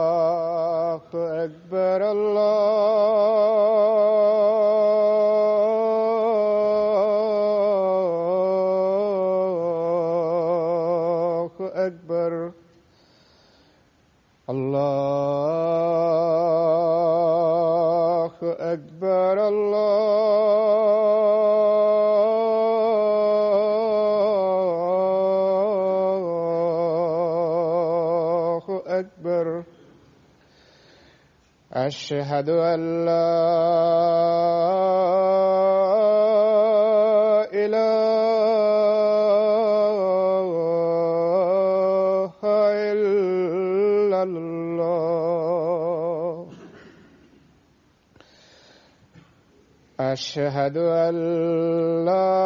الله أكبر الله أكبر الله أكبر الله أكبر أشهد أن لا إله إلا الله أشهد أن لا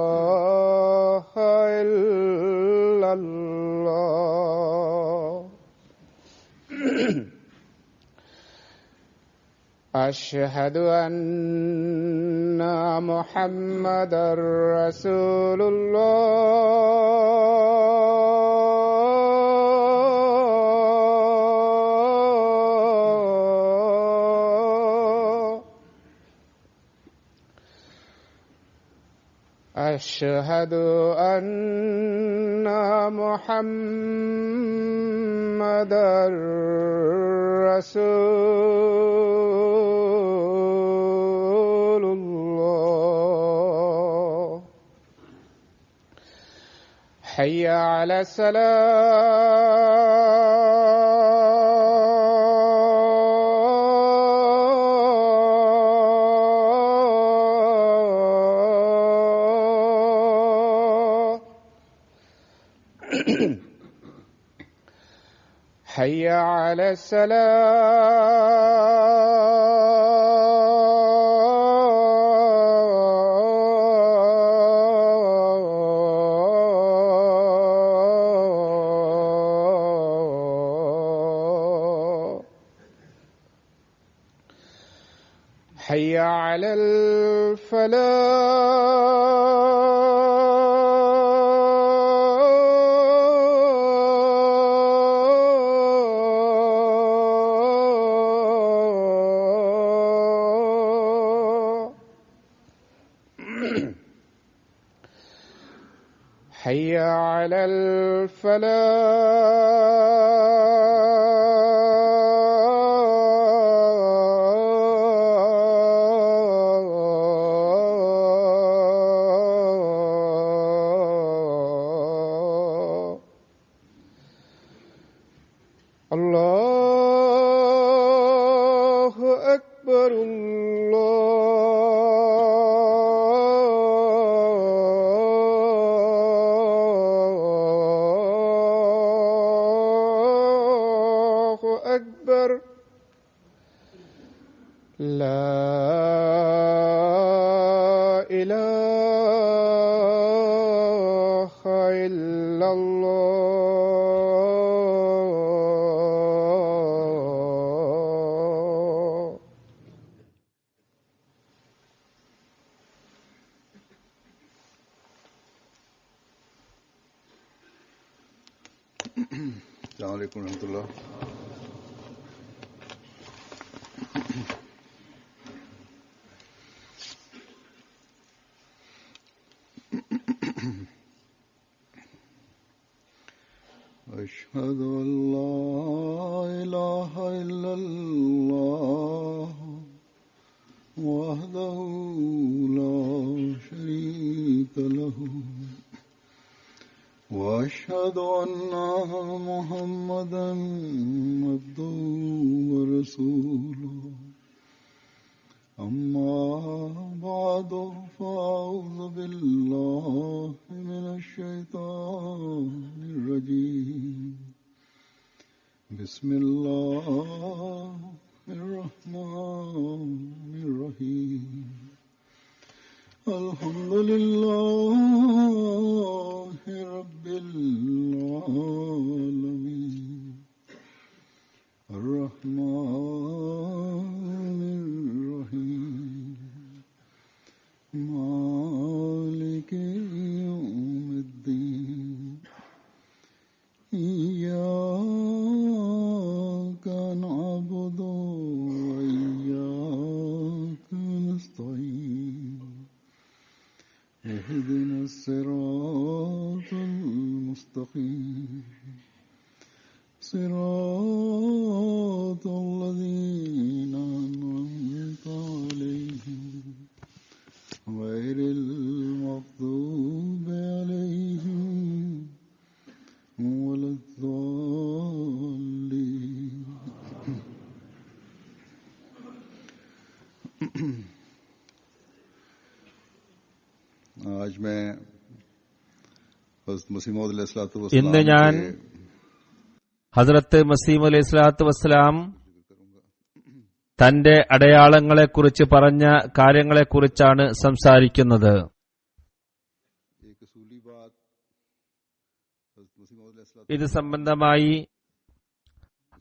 إله إلا الله أشهد أن محمدًا رسول الله أشهد أن محمدًا رسول الله حي على الصلاة حي على السلام حي على الفلاح حي على الفلاح الله أكبر الله أكبر لا إله إلا الله السلام عليكم ورحمة الله. أشهد أن لا إله إلا الله وحده لا شريك له وأشهد أن محمدًا عبده ورسوله أما بعد فأعوذ بالله من الشيطان الرجيم بسم الله الرحمن الرحيم الحمد لله رب العالمين الرحمن الرحيم مالك يوم الدين إياك نعبد وإياك نستعين اهدنا الصراط المستقيم صراط الذين أنعمت عليهم غير المغضوب عليهم ولا الضالين. आज मैं ഇന്ന് ഞാൻ ഹസ്രത്ത് മസീഹ് അലൈഹി സ്വലാത്തു വസ്സലാം തന്റെ അടയാളങ്ങളെക്കുറിച്ച് പറഞ്ഞ കാര്യങ്ങളെക്കുറിച്ചാണ് സംസാരിക്കുന്നത്. ഇത് സംബന്ധമായി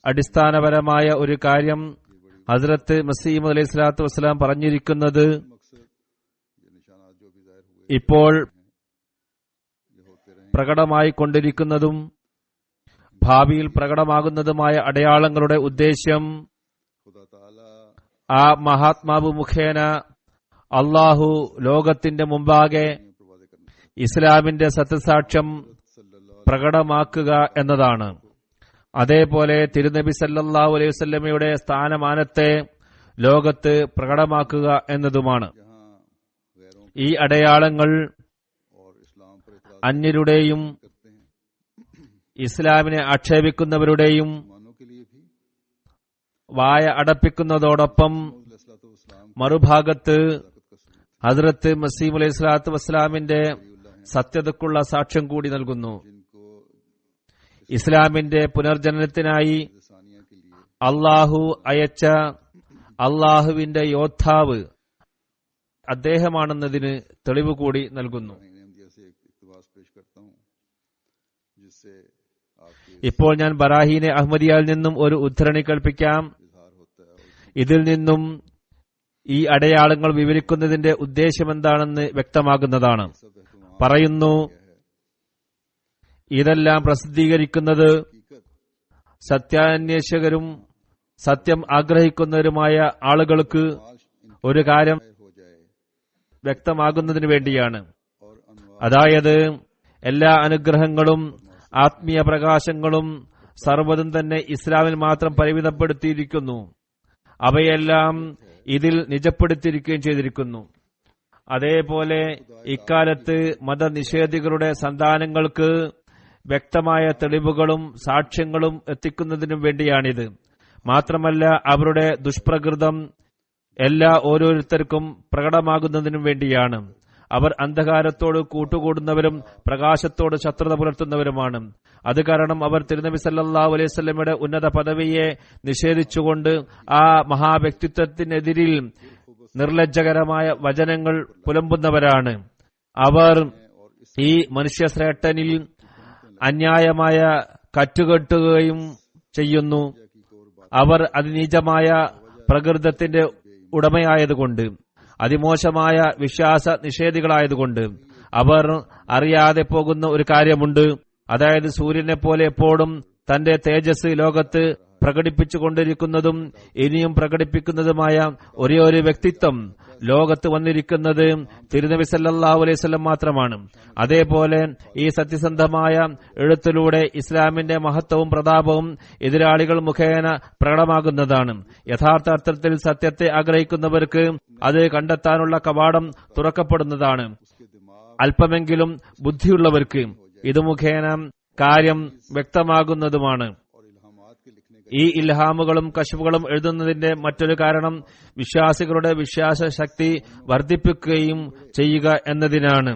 അടിസ്ഥാനപരമായ ഒരു കാര്യം ഹസ്രത്ത് മസീഹ് അലൈഹി സ്വലാത്തു വസ്സലാം പറഞ്ഞിരിക്കുന്നത് ഇപ്പോൾ പ്രകടമായിക്കൊണ്ടിരിക്കുന്നതും ഭാവിയിൽ പ്രകടമാകുന്നതുമായ അടയാളങ്ങളുടെ ഉദ്ദേശ്യം ആ മഹാത്മാവ് മുഖേന അള്ളാഹു ലോകത്തിന്റെ മുമ്പാകെ ഇസ്ലാമിന്റെ സത്യസാക്ഷ്യം പ്രകടമാക്കുക എന്നതാണ്. അതേപോലെ തിരുനബി സല്ലല്ലാഹു അലൈഹി വസല്ലമയുടെ സ്ഥാനമാനത്തെ ലോകത്ത് പ്രകടമാക്കുക എന്നതുമാണ്. ഈ അടയാളങ്ങൾ അന്യരുടെയും ഇസ്ലാമിനെ ആക്ഷേപിക്കുന്നവരുടെയും വായ അടപ്പിക്കുന്നതോടൊപ്പം മറുഭാഗത്ത് ഹസ്രത്ത് മസീഹ് അലൈഹി സ്വലാത്തു വസ്സലാമിന്റെ സത്യതയ്ക്കുള്ള സാക്ഷ്യം കൂടി നൽകുന്നു. ഇസ്ലാമിന്റെ പുനർജനനത്തിനായി അള്ളാഹു അയച്ച അള്ളാഹുവിന്റെ യോദ്ധാവ് അദ്ദേഹമാണെന്നതിന് തെളിവ് കൂടി നൽകുന്നു. ഇപ്പോൾ ഞാൻ ബറാഹീനെ അഹമ്മദിയയിൽ നിന്നും ഒരു ഉദ്ധരണി കൽപ്പിക്കാം. ഇതിൽ നിന്നും ഈ അടയാളങ്ങൾ വിവരിക്കുന്നതിന്റെ ഉദ്ദേശമെന്താണെന്ന് വ്യക്തമാകുന്നതാണ്. പറയുന്നു, ഇതെല്ലാം പ്രസിദ്ധീകരിക്കുന്നത് സത്യാന്വേഷകരും സത്യം ആഗ്രഹിക്കുന്നവരുമായ ആളുകൾക്ക് ഒരു കാര്യം വ്യക്തമാകുന്നതിന് വേണ്ടിയാണ്. അതായത് എല്ലാ അനുഗ്രഹങ്ങളും ആത്മീയ പ്രകാശങ്ങളും സർവ്വതും തന്നെ ഇസ്ലാമിൽ മാത്രം പരിമിതപ്പെടുത്തിയിരിക്കുന്നു. അവയെല്ലാം ഇതിൽ നിജപ്പെടുത്തിയിരിക്കുകയും ചെയ്തിരിക്കുന്നു. അതേപോലെ ഇക്കാലത്ത് മതനിഷേധികളുടെ സന്താനങ്ങൾക്ക് വ്യക്തമായ തെളിവുകളും സാക്ഷ്യങ്ങളും എത്തിക്കുന്നതിനും വേണ്ടിയാണിത്. മാത്രമല്ല അവരുടെ ദുഷ്പ്രകൃതം എല്ലാ ഓരോരുത്തർക്കും പ്രകടമാകുന്നതിനും വേണ്ടിയാണ്. അവർ അന്ധകാരത്തോട് കൂട്ടുകൂടുന്നവരും പ്രകാശത്തോട് ശത്രുത പുലർത്തുന്നവരുമാണ്. അത് കാരണം അവർ തിരുനബി സല്ലല്ലാഹു അലൈഹി വസല്ലമയുടെ ഉന്നത പദവിയെ നിഷേധിച്ചുകൊണ്ട് ആ മഹാവ്യക്തിത്വത്തിനെതിരിൽ നിർലജ്ജകരമായ വചനങ്ങൾ പുലമ്പുന്നവരാണ്. അവർ ഈ മനുഷ്യശ്രേഷ്ഠനിൽ അന്യായമായ കറ്റുകെട്ടുകയും ചെയ്യുന്നു. അവർ അതിനീചമായ പ്രകൃതത്തിന്റെ ഉടമയായതുകൊണ്ട്, അതിമോശമായ വിശ്വാസ നിഷേധികളായതുകൊണ്ട് അവർ അറിയാതെ പോകുന്ന ഒരു കാര്യമുണ്ട്. അതായത് സൂര്യനെ പോലെ എപ്പോഴും തന്റെ തേജസ് ലോകത്ത് പ്രകടിപ്പിച്ചുകൊണ്ടിരിക്കുന്നതും ഇനിയും പ്രകടിപ്പിക്കുന്നതുമായ ഒരേ ഒരു വ്യക്തിത്വം ലോകത്ത് വന്നിരിക്കുന്നത് തിരുനബി സല്ലല്ലാഹു അലൈഹി വസല്ലം മാത്രമാണ്. അതേപോലെ ഈ സത്യസന്ധമായ എഴുത്തിലൂടെ ഇസ്ലാമിന്റെ മഹത്വവും പ്രതാപവും എതിരാളികൾ മുഖേന പ്രകടമാകുന്നതാണ്. യഥാർത്ഥ അർത്ഥത്തിൽ സത്യത്തെ ആഗ്രഹിക്കുന്നവർക്ക് അത് കണ്ടെത്താനുള്ള കവാടം തുറക്കപ്പെടുന്നതാണ്. അല്പമെങ്കിലും ബുദ്ധിയുള്ളവർക്ക് ഇത് മുഖേന കാര്യം വ്യക്തമാകുന്നതുമാണ്. ഈ ഇൽഹാമുകളും കശ്ഫുകളും എഴുതുന്നതിന്റെ മറ്റൊരു കാരണം വിശ്വാസികളുടെ വിശ്വാസ ശക്തി വർദ്ധിപ്പിക്കുകയും ചെയ്യുക എന്നതിനാണ്.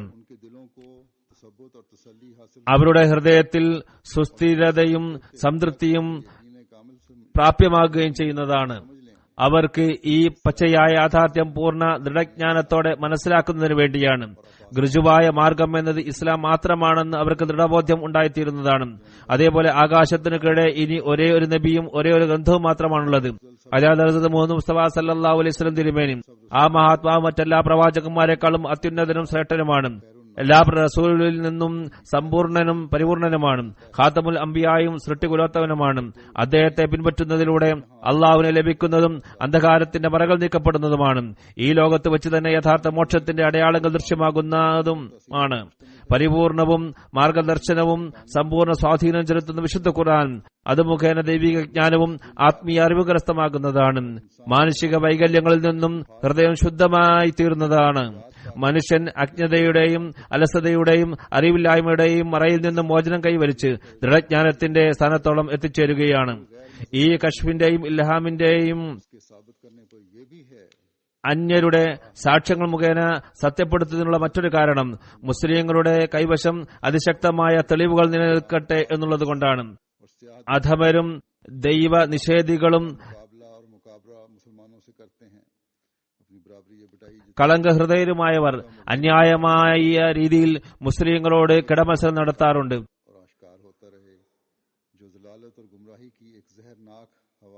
അവരുടെ ഹൃദയത്തിൽ സുസ്ഥിരതയും സംതൃപ്തിയും പ്രാപ്യമാകുകയും ചെയ്യുന്നതാണ്. അവർക്ക് ഈ പച്ചയായ യാഥാർത്ഥ്യം പൂർണ്ണ ദൃഢജ്ഞാനത്തോടെ മനസ്സിലാക്കുന്നതിന് വേണ്ടിയാണ്. ഋജുവായ മാർഗം എന്നത് ഇസ്ലാം മാത്രമാണെന്ന് അവർക്ക് ദൃഢബോധ്യം ഉണ്ടായിത്തീരുന്നതാണ്. അതേപോലെ ആകാശത്തിന് കീഴെ ഇനി ഒരേ ഒരു നബിയും ഒരേ ഒരു ഗ്രന്ഥവും മാത്രമാണുള്ളത്. അതായത് മുഹമ്മദ് മുസ്തഫ സല്ലല്ലാഹു അലൈഹി വസല്ലം തിരുമേനി. ആ മഹാത്മാവ് മറ്റെല്ലാ പ്രവാചകന്മാരെക്കാളും അത്യുന്നതനും ശ്രേഷ്ഠനുമാണ്. എല്ലാ റസൂലിൽ നിന്നും സമ്പൂർണനും പരിപൂർണനുമാണ്. ഖാതമുൽ അംബിയായും സൃഷ്ടികുലോത്തവനുമാണ്. അദ്ദേഹത്തെ പിൻപറ്റുന്നതിലൂടെ അള്ളാഹുവിനെ ലഭിക്കുന്നതും അന്ധകാരത്തിന്റെ മറകൾ നീക്കപ്പെടുന്നതുമാണ്. ഈ ലോകത്ത് വെച്ച് തന്നെ യഥാർത്ഥ മോക്ഷത്തിന്റെ അടയാളങ്ങൾ ദൃശ്യമാകുന്നതുമാണ്. പരിപൂർണവും മാർഗദർശനവും സമ്പൂർണ്ണ സ്വാധീനം ചെലുത്തുന്ന വിശുദ്ധ ഖുർആൻ അത് മുഖേന ദൈവിക ജ്ഞാനവും ആത്മീയ അറിവ് കരസ്ഥമാക്കുന്നതാണ്. മാനുഷിക വൈകല്യങ്ങളിൽ നിന്നും ഹൃദയം ശുദ്ധമായി തീർന്നതാണ്. മനുഷ്യൻ അജ്ഞതയുടെയും അലസതയുടെയും അറിവില്ലായ്മയുടെയും മറയിൽ നിന്നും മോചനം കൈവരിച്ച് ദൃഢജ്ഞാനത്തിന്റെ സ്ഥാനത്തോളം എത്തിച്ചേരുകയാണ്. ഈ കശ്ഫിന്റെയും ഇൽഹാമിന്റെയും അന്യരുടെ സാക്ഷ്യങ്ങൾ മുഖേന സത്യപ്പെടുത്തുന്നതിനുള്ള മറ്റൊരു കാരണം മുസ്ലിങ്ങളുടെ കൈവശം അതിശക്തമായ തെളിവുകൾ നിലനിൽക്കട്ടെ എന്നുള്ളതുകൊണ്ടാണ്. അധമരും ദൈവ നിഷേധികളും കളങ്കഹൃദയരുമായവർ അന്യായമായ രീതിയിൽ മുസ്ലിങ്ങളോട് കിടമത്സരം നടത്താറുണ്ട്.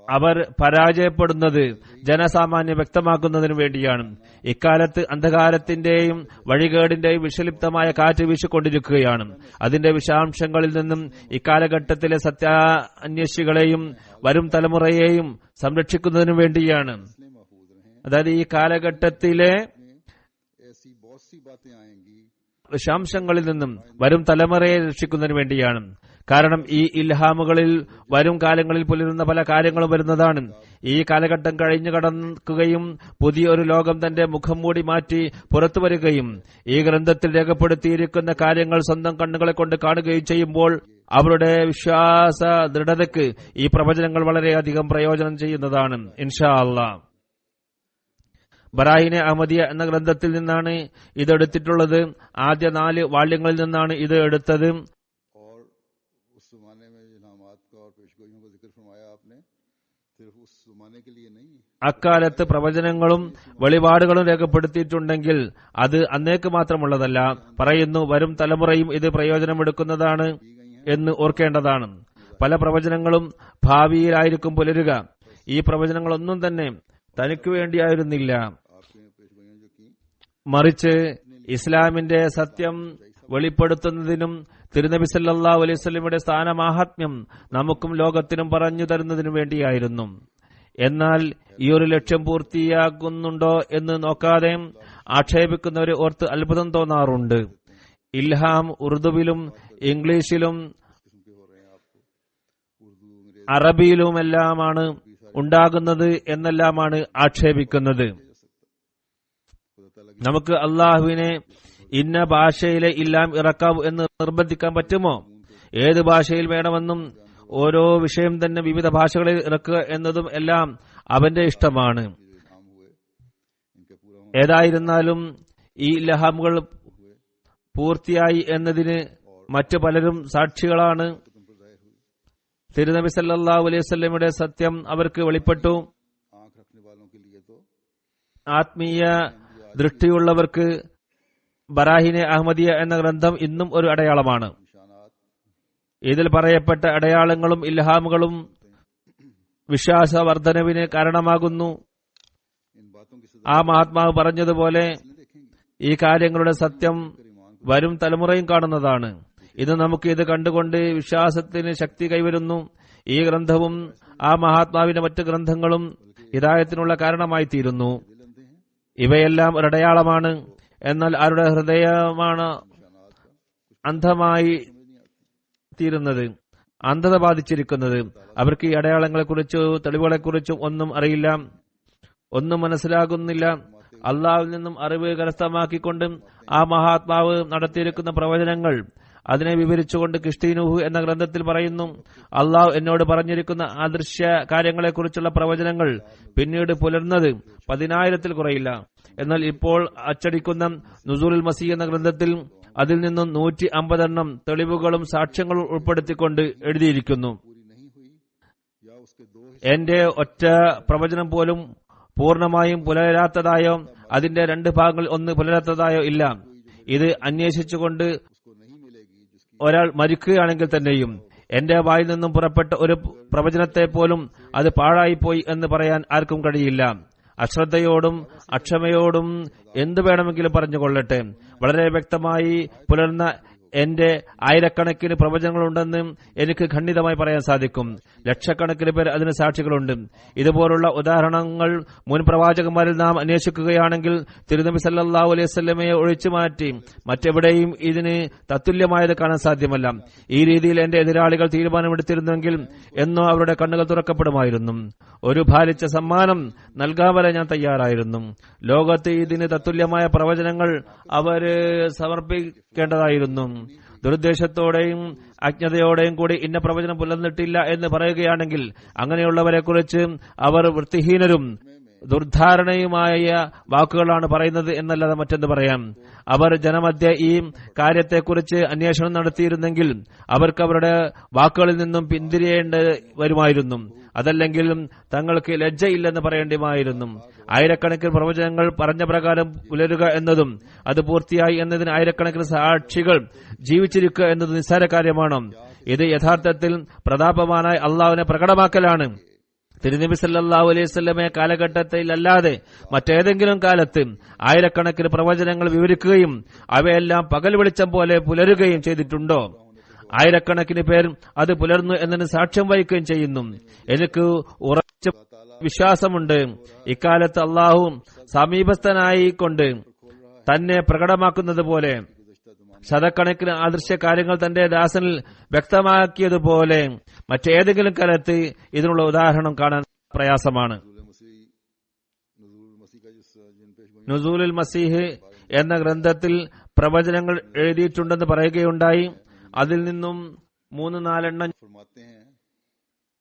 അവർ പരാജയപ്പെടുന്നത് ജനസാമാന്യം വ്യക്തമാക്കുന്നതിനു വേണ്ടിയാണ്. ഇക്കാലത്ത് അന്ധകാരത്തിന്റെയും വഴികേടിന്റെയും വിഷലിപ്തമായ കാറ്റ് വീശിക്കൊണ്ടിരിക്കുകയാണ്. അതിന്റെ വിഷാംശങ്ങളിൽ നിന്നും ഇക്കാലഘട്ടത്തിലെ സത്യാന്വേഷികളെയും വരും തലമുറയെയും സംരക്ഷിക്കുന്നതിനു വേണ്ടിയാണ്. അതായത് ഈ കാലഘട്ടത്തിലെ വിഷാംശങ്ങളിൽ നിന്നും വരും തലമുറയെ രക്ഷിക്കുന്നതിന് വേണ്ടിയാണ്. കാരണം ഈ ഇൽഹാമുകളിൽ വരും കാലങ്ങളിൽ പുലരുന്ന പല കാര്യങ്ങളും വരുന്നതാണ്. ഈ കാലഘട്ടം കഴിഞ്ഞു കടക്കുകയും പുതിയ ഒരു ലോകം തന്റെ മുഖം മൂടി മാറ്റി പുറത്തു വരികയും ഈ ഗ്രന്ഥത്തിൽ രേഖപ്പെടുത്തിയിരിക്കുന്ന കാര്യങ്ങൾ സ്വന്തം കണ്ണുകളെ കൊണ്ട് കാണുകയും ചെയ്യുമ്പോൾ അവരുടെ വിശ്വാസ ദൃഢതയ്ക്ക് ഈ പ്രവചനങ്ങൾ വളരെയധികം പ്രയോജനം ചെയ്യുന്നതാണ്. ഇൻഷാ അല്ലാഹ്. ബറാഹിനെ അഹമ്മദിയ എന്ന ഗ്രന്ഥത്തിൽ നിന്നാണ് ഇത് എടുത്തിട്ടുള്ളത്. ആദ്യ 4 വാള്യങ്ങളിൽ നിന്നാണ് ഇത് എടുത്തത്. അക്കാലത്ത് പ്രവചനങ്ങളും വെളിപാടുകളും രേഖപ്പെടുത്തിയിട്ടുണ്ടെങ്കിൽ അത് അന്നേക്ക് മാത്രമുള്ളതല്ല. പറയുന്നു, വരും തലമുറയും ഇത് പ്രയോജനമെടുക്കുന്നതാണ് എന്ന് ഓർക്കേണ്ടതാണ്. പല പ്രവചനങ്ങളും ഭാവിയിലായിരിക്കും പുലരുക. ഈ പ്രവചനങ്ങളൊന്നും തന്നെ തനിക്ക് വേണ്ടിയായിരുന്നില്ല, മറിച്ച് ഇസ്ലാമിന്റെ സത്യം വെളിപ്പെടുത്തുന്നതിനും തിരുനബി സല്ലല്ലാഹു അലൈഹി വസല്ലമയുടെ സ്ഥാനമാഹാത്മ്യം നമുക്കും ലോകത്തിനും പറഞ്ഞു തരുന്നതിനു വേണ്ടിയായിരുന്നു. എന്നാൽ ഈ ഒരു ലക്ഷ്യം പൂർത്തിയാകുന്നുണ്ടോ എന്ന് നോക്കാതെ ആക്ഷേപിക്കുന്നവരെ ഓർത്ത് അത്ഭുതം തോന്നാറുണ്ട്. ഇൽഹാം ഉറുദുവിലും ഇംഗ്ലീഷിലും അറബിയിലുമെല്ലാമാണ് ഉണ്ടാകുന്നത് എന്നെല്ലാമാണ് ആക്ഷേപിക്കുന്നത്. നമുക്ക് അള്ളാഹുവിനെ ഇന്ന ഭാഷയിലെ ഇല്ലാം ഇറക്കാവൂ എന്ന് നിർബന്ധിക്കാൻ പറ്റുമോ? ഏത് ഭാഷയിൽ വേണമെന്നും ഓരോ വിഷയം തന്നെ വിവിധ ഭാഷകളിൽ ഇറക്കുക എന്നതും എല്ലാം അവന്റെ ഇഷ്ടമാണ്. ഏതായിരുന്നാലും ഈ ഇൽഹാമുകൾ പൂർത്തിയായി എന്നതിന് മറ്റു പലരും സാക്ഷികളാണ്. തിരുനബി സല്ലല്ലാഹു അലൈഹി വസല്ലമയുടെ സത്യം അവർക്ക് വെളിപ്പെട്ടു. ആത്മീയ ദൃഷ്ടിയുള്ളവർക്ക് ബറാഹിനെ അഹമ്മദിയ എന്ന ഗ്രന്ഥം ഇന്നും ഒരു അടയാളമാണ്. ഇതിൽ പറയപ്പെട്ട അടയാളങ്ങളും ഇൽഹാമുകളും വിശ്വാസവർദ്ധനവിന് കാരണമാകുന്നു. ആ മഹാത്മാവ് പറഞ്ഞതുപോലെ ഈ കാര്യങ്ങളുടെ സത്യം വരും തലമുറയും കാണുന്നതാണ്. ഇത് നമുക്ക് ഇത് കണ്ടുകൊണ്ട് വിശ്വാസത്തിന് ശക്തി കൈവരുന്നു. ഈ ഗ്രന്ഥവും ആ മഹാത്മാവിന്റെ മറ്റു ഗ്രന്ഥങ്ങളും ഹിദായത്തിനുള്ള കാരണമായി തീരുന്നു. ഇവയെല്ലാം ഒരടയാളമാണ്. എന്നാൽ ആരുടെ ഹൃദയമാണ് അന്ധമായി തീരുന്നത്, അന്ധത ബാധിച്ചിരിക്കുന്നത്, അവർക്ക് ഈ അടയാളങ്ങളെക്കുറിച്ചോ തെളിവുകളെക്കുറിച്ചും ഒന്നും അറിയില്ല, ഒന്നും മനസ്സിലാകുന്നില്ല. അള്ളാഹുവിൽ നിന്നും അറിവ് കരസ്ഥമാക്കിക്കൊണ്ട് ആ മഹാത്മാവ് നടത്തിയിരിക്കുന്ന പ്രവചനങ്ങൾ അതിനെ വിവരിച്ചുകൊണ്ട് കിഷ്തീനൂഹ് എന്ന ഗ്രന്ഥത്തിൽ പറയുന്നു, അള്ളാഹു എന്നോട് പറഞ്ഞിരിക്കുന്ന അദൃശ്യ കാര്യങ്ങളെക്കുറിച്ചുള്ള പ്രവചനങ്ങൾ പിന്നീട് പുലർന്നത് 10,000-ൽ കുറയില്ല. എന്നാൽ ഇപ്പോൾ അച്ചടിക്കുന്ന നുസൂലുൽ മസീഹ് എന്ന ഗ്രന്ഥത്തിൽ അതിൽ നിന്നും 150 തെളിവുകളും സാക്ഷ്യങ്ങളും ഉൾപ്പെടുത്തിക്കൊണ്ട് എഴുതിയിരിക്കുന്നു. എന്റെ ഒറ്റ പ്രവചനം പോലും പൂർണ്ണമായും പുലരാത്തതായോ അതിന്റെ 2 ഭാഗങ്ങളിൽ ഒന്ന് പുലരാത്തതായോ ഇല്ല. ഇത് അന്വേഷിച്ചുകൊണ്ട് ഒരാൾ മരിക്കുകയാണെങ്കിൽ തന്നെയും എന്റെ വായിൽ നിന്നും പുറപ്പെട്ട ഒരു പ്രവചനത്തെ പോലും അത് പാഴായിപ്പോയി എന്ന് പറയാൻ ആർക്കും കഴിയില്ല. അശ്രദ്ധയോടും അക്ഷമയോടും എന്തു വേണമെങ്കിലും പറഞ്ഞുകൊള്ളട്ടെ, വളരെ വ്യക്തമായി പുലർന്ന എന്റെ ആയിരക്കണക്കിന് പ്രവചനങ്ങളുണ്ടെന്ന് എനിക്ക് ഖണ്ഡിതമായി പറയാൻ സാധിക്കും. ലക്ഷക്കണക്കിന് പേർ അതിന് സാക്ഷികളുണ്ട്. ഇതുപോലുള്ള ഉദാഹരണങ്ങൾ മുൻ പ്രവാചകന്മാരിൽ നാം അന്വേഷിക്കുകയാണെങ്കിൽ തിരുനബി സല്ലല്ലാഹു അലൈഹി വസല്ലമയെ ഒഴിച്ചു മാറ്റി മറ്റെവിടെയും ഇതിന് തത്തുല്യമായത് കാണാൻ സാധ്യമല്ല. ഈ രീതിയിൽ എന്റെ എതിരാളികൾ തീരുമാനമെടുത്തിരുന്നെങ്കിൽ എന്നോ അവരുടെ കണ്ണുകൾ തുറക്കപ്പെടുമായിരുന്നു. ഒരു ഭാരിച്ച സമ്മാനം നൽകാൻ വരെ ഞാൻ തയ്യാറായിരുന്നു. ലോകത്ത് ഇതിന് തത്തുല്യമായ പ്രവചനങ്ങൾ അവര് സമർപ്പിക്കേണ്ടതായിരുന്നു. ദുരുദ്ദേശത്തോടെയും അജ്ഞതയോടെയും കൂടി ഇന്ന പ്രവചനം പുലർന്നിട്ടില്ല എന്ന് പറയുകയാണെങ്കിൽ അങ്ങനെയുള്ളവരെ കുറിച്ച് അവർ വൃത്തിഹീനരും ദുർധാരണയുമായ വാക്കുകളാണ് പറയുന്നത് എന്നല്ലാതെ മറ്റെന്ത് പറയാം. അവർ ജനമധ്യ ഈ കാര്യത്തെക്കുറിച്ച് അന്വേഷണം നടത്തിയിരുന്നെങ്കിൽ അവർക്ക് അവരുടെ വാക്കുകളിൽ നിന്നും പിന്തിരിയേണ്ടി വരുമായിരുന്നു. അതല്ലെങ്കിൽ തങ്ങൾക്ക് ലജ്ജയില്ലെന്ന് പറയേണ്ടിമായിരുന്നു. ആയിരക്കണക്കിന് പ്രവചനങ്ങൾ പറഞ്ഞ പ്രകാരം പുലരുക എന്നതും അത് പൂർത്തിയായി എന്നതിന് ആയിരക്കണക്കിന് സാക്ഷികൾ ജീവിച്ചിരിക്കുക എന്നത് നിസ്സാര കാര്യമാണ്. ഇത് യഥാർത്ഥത്തിൽ പ്രതാപവാനായ അള്ളാഹുവിനെ പ്രകടമാക്കലാണ്. തിരുനബി സല്ലല്ലാഹു അലൈഹി വസല്ലമയെ കാലഘട്ടത്തിൽ അല്ലാതെ മറ്റേതെങ്കിലും കാലത്ത് ആയിരക്കണക്കിന് പ്രവചനങ്ങൾ വിവരിക്കുകയും അവയെല്ലാം പകൽ വെളിച്ചം പോലെ പുലരുകയും ചെയ്തിട്ടുണ്ടോ? ആയിരക്കണക്കിന് പേർ അത് പുലർന്നു എന്നതിന് സാക്ഷ്യം വഹിക്കുകയും ചെയ്യുന്നു. എനിക്ക് ഉറച്ച വിശ്വാസമുണ്ട് ഇക്കാലത്ത് അള്ളാഹു സമീപസ്ഥനായിക്കൊണ്ട് തന്നെ പ്രകടമാക്കുന്നത് പോലെ ശതക്കണക്കിന് അദൃശ്യ കാര്യങ്ങൾ തന്റെ ദാസനിൽ വ്യക്തമാക്കിയതുപോലെ മറ്റേതെങ്കിലും കാലത്ത് ഇതിനുള്ള ഉദാഹരണം കാണാൻ പ്രയാസമാണ്. നുസൂലുൽ മസീഹ് എന്ന ഗ്രന്ഥത്തിൽ പ്രവചനങ്ങൾ എഴുതിയിട്ടുണ്ടെന്ന് പറയുകയുണ്ടായി. അതിൽ നിന്നും 3-4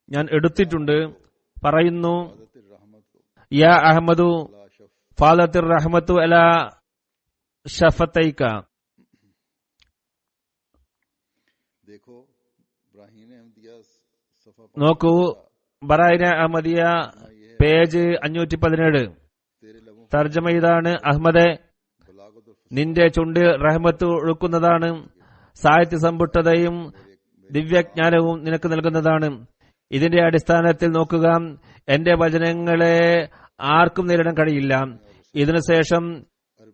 ഞാൻ എടുത്തിട്ടുണ്ട്. പറയുന്നു, യാ അഹമ്മദു ഫാദത്തിർ റഹ്മത്തു അലാ ഷഫത്തൈക. നോക്കൂ, ബറായിന അഹമ്മദിയ പേജ് 517. തർജ്ജമ ഇതാണ്: അഹമ്മദെ, നിന്റെ ചുണ്ട് റഹ്മത്ത് ഒഴുക്കുന്നതാണ്. സാഹിത്യ സമ്പുഷ്ടതയും ദിവ്യജ്ഞാനവും നിനക്ക് നൽകുന്നതാണ്. ഇതിന്റെ അടിസ്ഥാനത്തിൽ നോക്കുക, എന്റെ വചനങ്ങളെ ആർക്കും നേരിടാൻ കഴിയില്ല. ഇതിനുശേഷം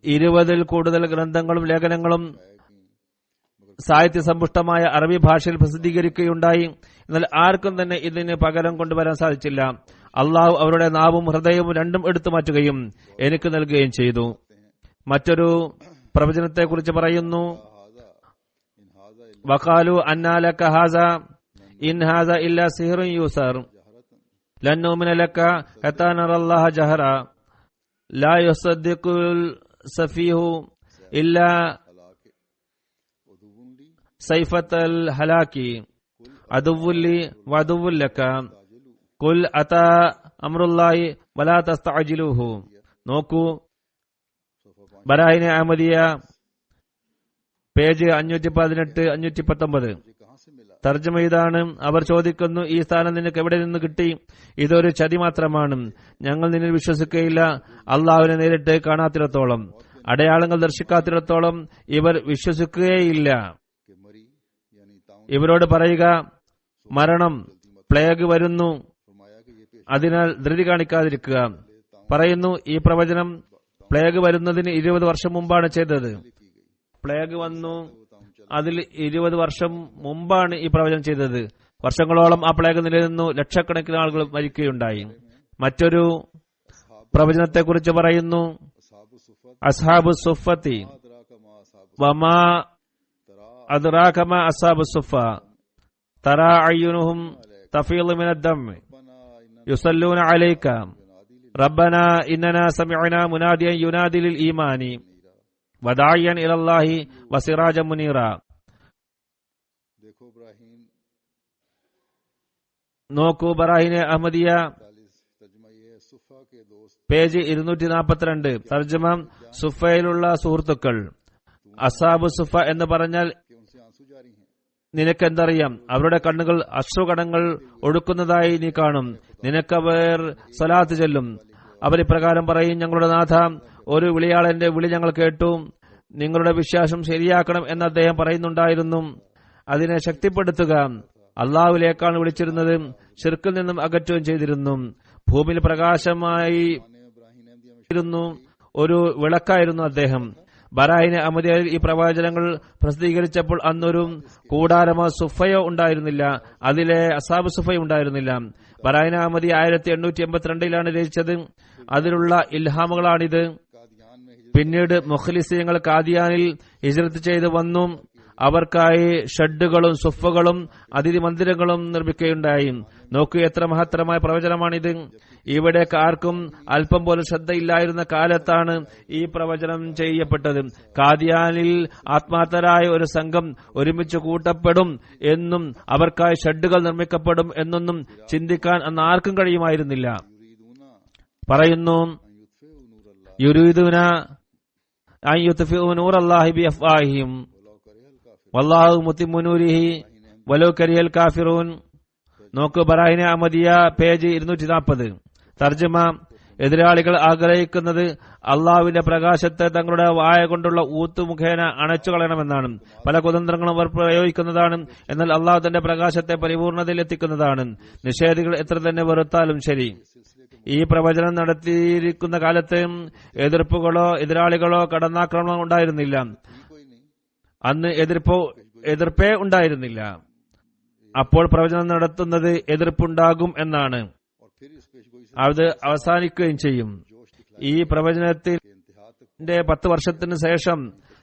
20-ൽ കൂടുതൽ ഗ്രന്ഥങ്ങളും ലേഖനങ്ങളും സാഹിത്യ സമ്പുഷ്ടമായ അറബി ഭാഷയിൽ പ്രസിദ്ധീകരിക്കുകയുണ്ടായി. എന്നാൽ ആർക്കും തന്നെ ഇതിന് പകരം കൊണ്ടുവരാൻ സാധിച്ചില്ല. അള്ളാഹു അവരുടെ നാവും ഹൃദയവും രണ്ടും എടുത്തു മാറ്റുകയും എനിക്ക് നൽകുകയും ചെയ്തു. മറ്റൊരു പ്രവചനത്തെക്കുറിച്ച് പറയുന്നു, വഖാലു അന്നാ ലക ഹാസ ഇൻ ഹാസ ഇല്ലാ സിഹ്റുൻ യൂസർ ലൻ നുഅ്മിന ലക ഹത്താ നറല്ലാഹ ജഹറ ലാ യുസദ്ദിഖുൽ സഫീഹു ഇല്ലാ സൈഫത്തൽ ഹലാക്കി അദുവ്വുല്ലി വഅദുവ്വുൽ ലക ഖുൽ അതാ അംറുല്ലാഹി വലാ തസ്തഅജിലുഹു. നോക്കൂ, ബറായിന അഹമ്മദിയ പേജ് 518-519. തർജ്ജമ ഇതാണ്: അവർ ചോദിക്കുന്നു, ഈ സ്ഥാനം നിനക്ക് എവിടെ നിന്ന് കിട്ടി? ഇതൊരു ചതി മാത്രമാണ്. ഞങ്ങൾ നിന്നിൽ വിശ്വസിക്കുകയില്ല അള്ളാഹുവിനെ നേരിട്ട് കാണാത്തിടത്തോളം, അടയാളങ്ങൾ ദർശിക്കാത്തിടത്തോളം ഇവർ വിശ്വസിക്കുകയില്ല. ഇവരോട് പറയുക, മരണം, പ്ലേഗ് വരുന്നു, അതിനാൽ ധൃതി കാണിക്കാതിരിക്കുക. പറയുന്നു, ഈ പ്രവചനം പ്ലേഗ് വരുന്നതിന് 20 വർഷം മുമ്പാണ് ചെയ്തത്. പ്ലേഗ് വന്നു, അതിൽ 20 വർഷം മുമ്പാണ് ഈ പ്രവചനം ചെയ്തത്. വർഷങ്ങളോളം ആ പ്ലേഗ് നിലനിന്നു, ലക്ഷക്കണക്കിന് ആളുകൾ മരിക്കുകയുണ്ടായി. മറ്റൊരു പ്രവചനത്തെക്കുറിച്ച് പറയുന്നു, അസ്ഹാബു സുഫത്തി വമാ അദ്റാക മാ അസ്ഹാബു സുഫ തറാ അയ്യുനുഹും തഫീളു മിനദ്ദം യുസല്ലൂന അലൈക റബ്ബനാ ഇന്നനാ സമിഅനാ മുനാദിയൻ യുനാദി ലിൽ ഈമാനി വദാഇയൻ ഇലല്ലാഹി വസിറാജൻ മുനീറ. നോക്കൂ, ബറാഹിനെ അഹമ്മദിയ പേജ് 242. തർജ്ജമ: സുഫയിലുള്ള സുഹൃത്തുക്കൾ. അസാബു സുഫ എന്ന് പറഞ്ഞാൽ നിനക്കെന്തറിയാം? അവരുടെ കണ്ണുകൾ അശ്രുകണങ്ങൾ ഒഴുക്കുന്നതായി നീ കാണും. നിനക്കവർ സ്വലാത്ത് ചൊല്ലും. അവരിപ്രകാരം പറയും, ഞങ്ങളുടെ നാഥ, ഒരു വിളിയാളന്റെ വിളി ഞങ്ങൾ കേട്ടു, നിങ്ങളുടെ വിശ്വാസം ശരിയാക്കണം എന്ന് അദ്ദേഹം പറയുന്നുണ്ടായിരുന്നു. അതിനെ ശക്തിപ്പെടുത്തുക. അള്ളാഹുവിലേക്കാണ് വിളിച്ചിരുന്നത്. ശിർക്കിൽ നിന്നും അകറ്റുകയും ചെയ്തിരുന്നു. ഭൂമിയിൽ പ്രകാശമായി ഒരു വിളക്കായിരുന്നു അദ്ദേഹം. ബറായിനെ അഹമ്മദിയയിൽ ഈ പ്രവചനങ്ങൾ പ്രസിദ്ധീകരിച്ചപ്പോൾ അന്നൊരു കൂടാരമോ സുഫയോ ഉണ്ടായിരുന്നില്ല. അതിലെ അസാബ് സുഫയോ ഉണ്ടായിരുന്നില്ല. ബറായിന അഹമ്മദി 1882 രചിച്ചത്. അതിലുള്ള ഇൽഹാമുകളാണിത്. പിന്നീട് മുഖ്ലിസീങ്ങൾ കാദിയാനിൽ ഹിജ്റത്ത് ചെയ്ത് വന്നു. അവർക്കായി ഷഡ്ഡുകളും സുഫകളും അതിഥി മന്ദിരങ്ങളും നിർമ്മിക്കുകയുണ്ടായി. നോക്കൂ, എത്ര മഹത്തരമായ പ്രവചനമാണിത്. ഇവിടേക്ക് ആർക്കും അല്പം പോലും ശ്രദ്ധയില്ലായിരുന്ന കാലത്താണ് ഈ പ്രവചനം ചെയ്യപ്പെട്ടത്. കാദിയാനിൽ ആത്മാർത്ഥരായ ഒരു സംഘം ഒരുമിച്ച് കൂട്ടപ്പെടും എന്നും അവർക്കായി ഷഡ്ഡുകൾ നിർമ്മിക്കപ്പെടും എന്നൊന്നും ചിന്തിക്കാൻ അന്ന് ആർക്കും കഴിയുമായിരുന്നില്ല. പറയുന്നു, യുരീദൂന അൻ യുത്ഫിഉ നൂറല്ലാഹി ബിഅഫ്വാഹിഹിം വല്ലാഹു മുത്തിമ്മു നൂരിഹി വലൗ കരിഹൽ കാഫിറൂൻ. നോക്കൂ, ബറായിന അഹമ്മദിയ പേജ് 240. തർജ്ജമ: എതിരാളികൾ ആഗ്രഹിക്കുന്നത് അള്ളാഹുവിന്റെ പ്രകാശത്തെ തങ്ങളുടെ വായ കൊണ്ടുള്ള ഊത്ത് മുഖേന അണച്ചു കളയണമെന്നാണ്. പല കുതന്ത്രങ്ങളും അവർ പ്രയോഗിക്കുന്നതാണ്. എന്നാൽ അള്ളാഹു തന്റെ പ്രകാശത്തെ പരിപൂർണതയിൽ എത്തിക്കുന്നതാണ്. നിഷേധികൾ എത്ര തന്നെ വെറുത്താലും ശരി. ഈ പ്രവചനം നടത്തിയിരിക്കുന്ന കാലത്ത് എതിർപ്പുകളോ എതിരാളികളോ കടന്നാക്രമണം ഉണ്ടായിരുന്നില്ല. അന്ന് എതിർപ്പേ ഉണ്ടായിരുന്നില്ല. അപ്പോൾ പ്രവചനം നടത്തുന്നത് എതിർപ്പുണ്ടാകും എന്നാണ്. അത് അവസാനിക്കുകയും ചെയ്യും. ഈ പ്രവചനത്തിന്റെ 10 വർഷത്തിന് ശേഷം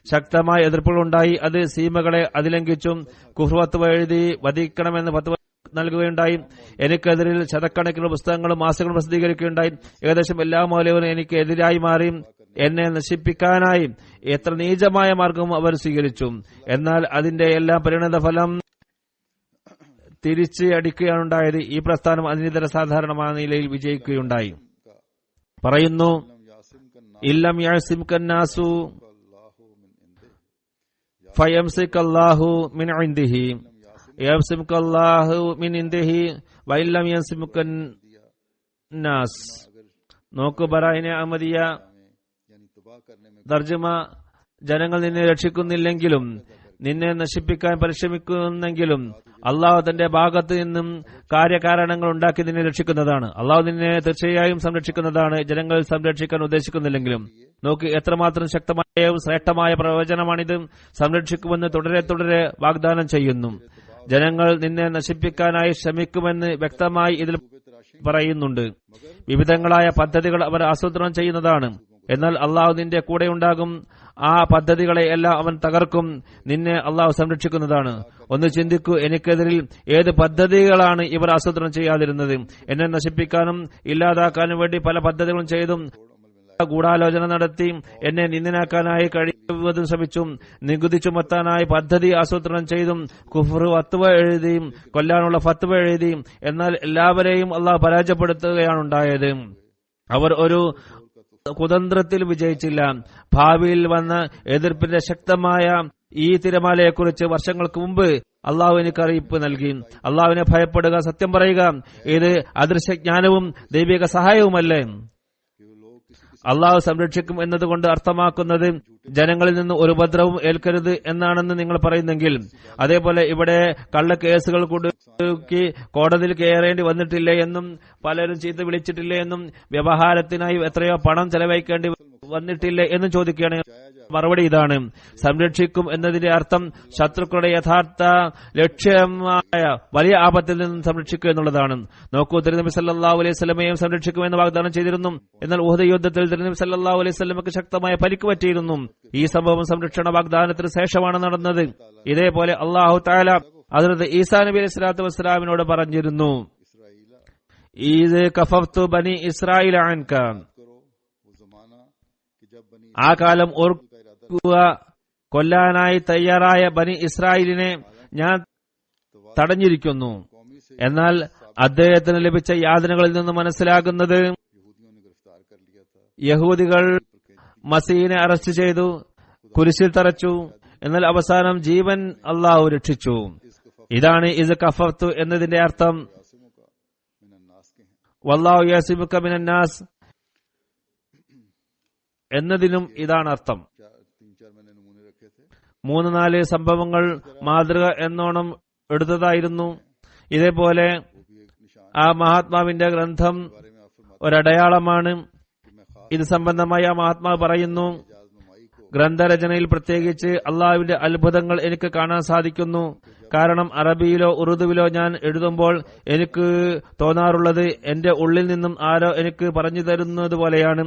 ശക്തമായ എതിർപ്പുകൾ ഉണ്ടായി. അത് സീമകളെ അതിലംഘിച്ചും കുഫ്ർ എഴുതി വധിക്കണമെന്ന് 10 നൽകുകയുണ്ടായി. എനിക്കെതിരിൽ ശതക്കണക്കിന് പുസ്തകങ്ങളും മാസികകളും പ്രസിദ്ധീകരിക്കുകയുണ്ടായി. ഏകദേശം എല്ലാ മൗലവികളും എനിക്ക് എതിരായി മാറി. എന്നെ നശിപ്പിക്കാനായി എത്ര നീചമായ മാർഗവും അവർ സ്വീകരിച്ചു. എന്നാൽ അതിന്റെ എല്ലാം പരിണത ഫലം തിരിച്ച് അടിക്കുകയാണുണ്ടായത്. ഈ പ്രസ്ഥാനം അതിനിതര സാധാരണമായ നിലയിൽ വിജയിക്കുകയുണ്ടായി. പറയുന്നു, ഇല്ലം യഅസിംകന്നാസു ഫയംസികല്ലാഹു മിൻ ഇൻദിഹി യഅസിംകല്ലാഹു മിൻ ഇൻദിഹി വഇല്ലം യഅസിംകന്നാസ്. നോക്കൂ, ബറായിന അഹമ്മദിയ തർജ്ജമ: ജനങ്ങൾ നിന്നെ രക്ഷിക്കുന്നില്ലെങ്കിലും നിന്നെ നശിപ്പിക്കാൻ പരിശ്രമിക്കുന്നെങ്കിലും അള്ളാഹു തന്റെ ഭാഗത്ത് നിന്നും കാര്യകാരണങ്ങൾ ഉണ്ടാക്കി നിന്നെ രക്ഷിക്കുന്നതാണ്. അള്ളാഹു നിന്നെ തീർച്ചയായും സംരക്ഷിക്കുന്നതാണ്, ജനങ്ങൾ സംരക്ഷിക്കാൻ ഉദ്ദേശിക്കുന്നില്ലെങ്കിലും. നോക്ക്, എത്രമാത്രം ശക്തമായ ശ്രേഷ്ഠമായ പ്രവചനമാണിത്. സംരക്ഷിക്കുമെന്ന് തുടരെ വാഗ്ദാനം ചെയ്യുന്നു. ജനങ്ങൾ നിന്നെ നശിപ്പിക്കാനായി ശ്രമിക്കുമെന്ന് വ്യക്തമായി ഇതിൽ പറയുന്നുണ്ട്. വിവിധങ്ങളായ പദ്ധതികൾ അവർ ആസൂത്രണം ചെയ്യുന്നതാണ്. എന്നാൽ അള്ളാഹു നിന്റെ കൂടെയുണ്ടാകും. ആ പദ്ധതികളെ എല്ലാം അവൻ തകർക്കും. നിന്നെ അള്ളാഹു സംരക്ഷിക്കുന്നതാണ്. ഒന്ന് ചിന്തിക്കൂ, എനിക്കെതിരിൽ ഏത് പദ്ധതികളാണ് ഇവർ ആസൂത്രണം ചെയ്യാതിരുന്നത്? എന്നെ നശിപ്പിക്കാനും ഇല്ലാതാക്കാനും വേണ്ടി പല പദ്ധതികളും ചെയ്തും ഗൂഢാലോചന നടത്തി എന്നെ നിന്ദനാക്കാനായി കഴിവതും ശ്രമിച്ചും നികുതി ചുമത്താനായി പദ്ധതി ആസൂത്രണം ചെയ്തും കുഫ്ർ ഫത്വ എഴുതിയും കൊല്ലാനുള്ള ഫത്വ എഴുതിയും. എന്നാൽ എല്ലാവരെയും അള്ളാഹു പരാജയപ്പെടുത്തുകയാണുണ്ടായത്. അവർ ഒരു കുതന്ത്രത്തിൽ വിജയിച്ചില്ല. ഭാവിയിൽ വന്ന എതിർപ്പിന്റെ ശക്തമായ ഈ തിരമാലയെക്കുറിച്ച് വർഷങ്ങൾക്ക് മുമ്പ് അള്ളാഹു എനിക്ക് അറിയിപ്പ് നൽകി. അള്ളാഹുവിനെ ഭയപ്പെടുക, സത്യം പറയുക. ഇത് അദൃശ്യജ്ഞാനവും ദൈവിക സഹായവുമല്ലേ? അള്ളാഹു സംരക്ഷിക്കും എന്നതുകൊണ്ട് അർത്ഥമാക്കുന്നത് ജനങ്ങളിൽ നിന്ന് ഒരു ഉപദ്രവവും ഏൽക്കരുത് എന്നാണെന്ന് നിങ്ങൾ പറയുന്നെങ്കിൽ, അതേപോലെ ഇവിടെ കള്ളക്കേസുകൾ കുടുക്കി കോടതിയിൽ കയറേണ്ടി വന്നിട്ടില്ലേ എന്നും പലരും ചീത്ത വിളിച്ചിട്ടില്ലേ എന്നും വ്യവഹാരത്തിനായി എത്രയോ പണം ചെലവഴിക്കേണ്ടി വന്നിട്ടില്ലേ എന്നും ചോദിക്കുകയാണെങ്കിൽ മറുപടി ഇതാണ്: സംരക്ഷിക്കും എന്നതിന്റെ അർത്ഥം ശത്രുക്കളുടെ യഥാർത്ഥ ലക്ഷ്യമായ വലിയ ആപത്തിൽ നിന്നും സംരക്ഷിക്കുക എന്നുള്ളതാണ്. നോക്കൂ, തിരുനബി സല്ലല്ലാഹു അലൈഹി വസല്ലമയെയും സംരക്ഷിക്കുമെന്ന് വാഗ്ദാനം ചെയ്തിരുന്നു. എന്നാൽ ഉഹദ് യുദ്ധത്തിൽ തിരുനബി സല്ലല്ലാഹു അലൈഹി വസല്ലമക്ക് ശക്തമായ പരിക്ക് പറ്റിയിരുന്നു. ഈ സംഭവം സംരക്ഷണ വാഗ്ദാനത്തിന് ശേഷമാണ് നടന്നത്. ഇതേപോലെ അല്ലാഹു തആല ഹദ്റത്ത് ഈസാ നബി അലൈഹി സ്വലാത്തു വസ്സലാമിനോട് പറഞ്ഞിരുന്നു: ഈദ് കഫഫ്തു ബനി ഇസ്രായീല അൻക. ആ കാലം ഓർക്കുക, കൊല്ലാനായി തയ്യാറായ ബനി ഇസ്രായേലിനെ ഞാൻ തടഞ്ഞിരിക്കുന്നു. എന്നാൽ അദ്ദേഹത്തിന് ലഭിച്ച യാതനകളിൽ നിന്ന് മനസ്സിലാകുന്നത് യഹൂദികൾ മസീഹിനെ അറസ്റ്റ് ചെയ്തു, കുരിശിൽ തറച്ചു. എന്നാൽ അവസാനം ജീവൻ അള്ളാഹു രക്ഷിച്ചു. ഇതാണ് ഇസ് കഫർത്തു എന്നതിന്റെ അർത്ഥം. വല്ലാഹു യസിമുക മിനന്നാസ് എന്നതിനും ഇതാണ് അർത്ഥം. 3-4 സംഭവങ്ങൾ മാതൃക എന്നോണം എടുത്തതായിരുന്നു. ഇതേപോലെ ആ മഹാത്മാവിന്റെ ഗ്രന്ഥം ഒരടയാളമാണ്. ഇത് സംബന്ധമായി ആ മഹാത്മാവ് പറയുന്നു, ഗ്രന്ഥരചനയിൽ പ്രത്യേകിച്ച് അള്ളാഹുവിന്റെ അത്ഭുതങ്ങൾ എനിക്ക് കാണാൻ സാധിക്കുന്നു. കാരണം അറബിയിലോ ഉറുദുവിലോ ഞാൻ എഴുതുമ്പോൾ എനിക്ക് തോന്നാറുള്ളത് എന്റെ ഉള്ളിൽ നിന്നും ആരോ എനിക്ക് പറഞ്ഞു തരുന്നത് പോലെയാണ്.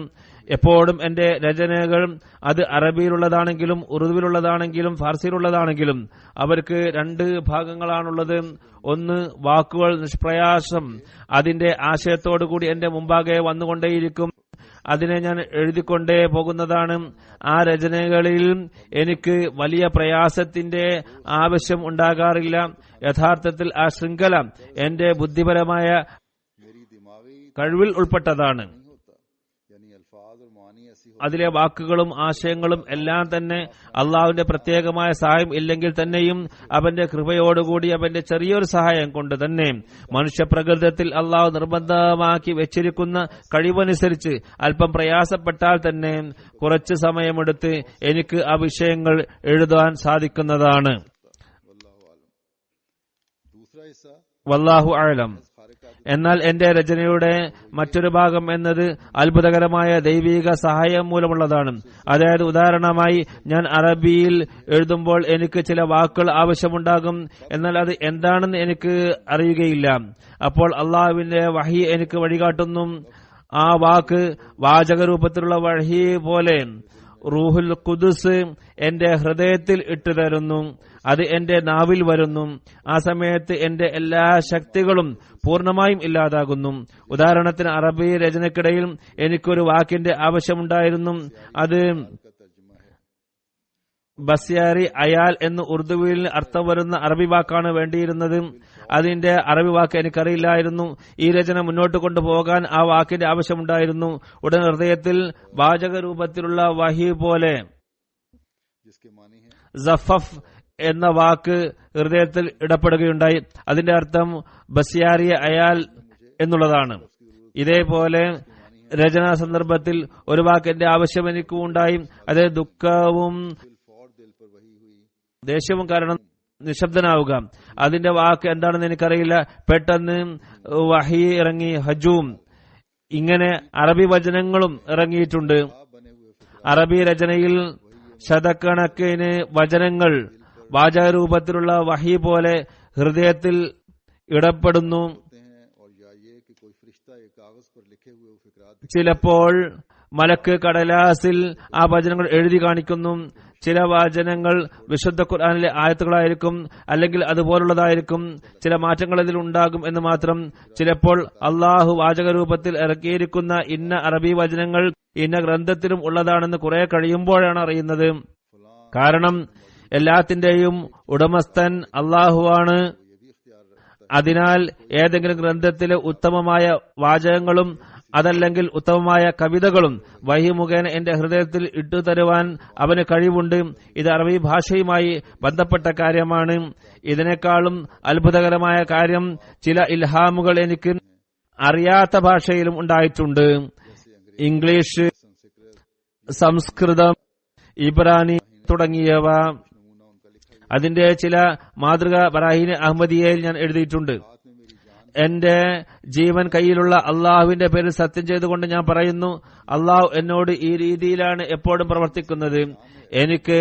എപ്പോഴും എന്റെ രചനകൾ അത് അറബിയിലുള്ളതാണെങ്കിലും ഉറുദുവിലുള്ളതാണെങ്കിലും ഫാർസിയിലുള്ളതാണെങ്കിലും അവർക്ക് 2 ഭാഗങ്ങളാണുള്ളത്. ഒന്ന്, വാക്കുകൾ നിഷ്പ്രയാസം അതിന്റെ ആശയത്തോടുകൂടി എന്റെ മുമ്പാകെ വന്നുകൊണ്ടേയിരിക്കും. അതിനെ ഞാൻ എഴുതിക്കൊണ്ടേ പോകുന്നതാണ്. ആ രചനകളിൽ എനിക്ക് വലിയ പ്രയാസത്തിന്റെ ആവശ്യം ഉണ്ടാകാറില്ല. യഥാർത്ഥത്തിൽ ആ ശൃംഖല എന്റെ ബുദ്ധിപരമായ കഴിവിൽ ഉൾപ്പെട്ടതാണ്. അതിലെ വാക്കുകളും ആശയങ്ങളും എല്ലാം തന്നെ അള്ളാഹുവിന്റെ പ്രത്യേകമായ സഹായം ഇല്ലെങ്കിൽ തന്നെയും അവന്റെ കൃപയോടുകൂടി അവന്റെ ചെറിയൊരു സഹായം കൊണ്ട് തന്നെ മനുഷ്യപ്രകൃതത്തിൽ അള്ളാഹു നിർബന്ധമാക്കി വെച്ചിരിക്കുന്ന കഴിവനുസരിച്ച് അല്പം പ്രയാസപ്പെട്ടാൽ തന്നെ കുറച്ച് സമയമെടുത്ത് എനിക്ക് ആ വിഷയങ്ങൾ എഴുതാൻ സാധിക്കുന്നതാണ്. വല്ലാഹു അഅലം. എന്നാൽ എന്റെ രചനയുടെ മറ്റൊരു ഭാഗം എന്നത് അത്ഭുതകരമായ ദൈവിക സഹായം മൂലമുള്ളതാണ്. അതായത് ഉദാഹരണമായി ഞാൻ അറബിയിൽ എഴുതുമ്പോൾ എനിക്ക് ചില വാക്കുകൾ ആവശ്യമുണ്ടാകും. എന്നാൽ അത് എന്താണെന്ന് എനിക്ക് അറിയുകയില്ല. അപ്പോൾ അള്ളാഹുവിന്റെ വഹി എനിക്ക് വഴികാട്ടുന്നു. ആ വാക്ക് വാചകരൂപത്തിലുള്ള വഹി പോലെ റൂഹുൽ ഖുദുസ് എന്റെ ഹൃദയത്തിൽ ഇട്ടുതരുന്നു. അത് എന്റെ നാവിൽ വരുന്നു. ആ സമയത്ത് എന്റെ എല്ലാ ശക്തികളും പൂർണ്ണമായും ഇല്ലാതാകുന്നു. ഉദാഹരണത്തിന് അറബി രചനയ്ക്കിടയിൽ എനിക്കൊരു വാക്കിന്റെ ആവശ്യമുണ്ടായിരുന്നു. അത് ബസ്യാരി അയാൽ എന്ന് ഉറുദുവിൽ അർത്ഥം വരുന്ന അറബി വാക്കാണ് വേണ്ടിയിരുന്നത്. അതിന്റെ അറബി വാക്ക് എനിക്കറിയില്ലായിരുന്നു. ഈ രചന മുന്നോട്ട് കൊണ്ടുപോകാൻ ആ വാക്കിന്റെ ആവശ്യമുണ്ടായിരുന്നു. ഉടൻ ഹൃദയത്തിൽ വാചക രൂപത്തിലുള്ള വഹി പോലെ സഫഫ് എന്ന വാക്ക് ഹൃദയത്തിൽ ഇടപെടുകയുണ്ടായി. അതിന്റെ അർത്ഥം ബസ്യാരി അയാൽ എന്നുള്ളതാണ്. ഇതേപോലെ രചനാ സന്ദർഭത്തിൽ ഒരു വാക്കിന്റെ ആവശ്യം എനിക്കും ഉണ്ടായി. അത് ദുഃഖവും ദേഷ്യവും കാരണം നിശബ്ദനാവുക. അതിന്റെ വാക്ക് എന്താണെന്ന് എനിക്കറിയില്ല. പെട്ടെന്ന് വഹി ഇറങ്ങി, ഹജൂം. ഇങ്ങനെ അറബി വചനങ്ങളും ഇറങ്ങിയിട്ടുണ്ട്. അറബി രചനയിൽ ശതക്കണക്കിന് വചനങ്ങൾ വാചകരൂപത്തിലുള്ള വഹി പോലെ ഹൃദയത്തിൽ ഇടപെടുന്നു. ചിലപ്പോൾ മലക്ക് കടലാസിൽ ആ വചനങ്ങൾ എഴുതി കാണിക്കുന്നു. ചില വചനങ്ങൾ വിശുദ്ധ ഖുർആനിലെ ആയത്തുകളായിരിക്കും, അല്ലെങ്കിൽ അതുപോലുള്ളതായിരിക്കും. ചില മാറ്റങ്ങൾ ഇതിൽ ഉണ്ടാകും എന്ന് മാത്രം. ചിലപ്പോൾ അള്ളാഹു വാചകരൂപത്തിൽ ഇറക്കിയിരിക്കുന്ന ഇന്ന അറബി വചനങ്ങൾ ഇന്ന ഗ്രന്ഥത്തിലും ഉള്ളതാണെന്ന് കുറെ കഴിയുമ്പോഴാണ് അറിയുന്നത്. കാരണം എല്ലാത്തിന്റെയും ഉടമസ്ഥൻ അള്ളാഹുവാണ്. അതിനാൽ ഏതെങ്കിലും ഗ്രന്ഥത്തിലെ ഉത്തമമായ വാചകങ്ങളും അതല്ലെങ്കിൽ ഉത്തമമായ കവിതകളും വഹി മുഖേന എന്റെ ഹൃദയത്തിൽ ഇട്ടുതരുവാൻ അവന് കഴിവുണ്ട്. ഇത് അറബി ഭാഷയുമായി ബന്ധപ്പെട്ട കാര്യമാണ്. ഇതിനേക്കാളും അത്ഭുതകരമായ കാര്യം, ചില ഇൽഹാമുകൾ എനിക്ക് അറിയാത്ത ഭാഷയിലും ഉണ്ടായിട്ടുണ്ട്. ഇംഗ്ലീഷ്, സംസ്കൃതം, ഇബ്രാനി തുടങ്ങിയവ. അതിന്റെ ചില മാതൃക ബറാഹീൻ അഹമ്മദിയയിൽ ഞാൻ എഴുതിയിട്ടുണ്ട്. എന്റെ ജീവൻ കയ്യിലുള്ള അള്ളാഹുവിന്റെ പേരിൽ സത്യം ചെയ്തുകൊണ്ട് ഞാൻ പറയുന്നു, അള്ളാഹു എന്നോട് ഈ രീതിയിലാണ് എപ്പോഴും പ്രവർത്തിക്കുന്നത്. എനിക്ക്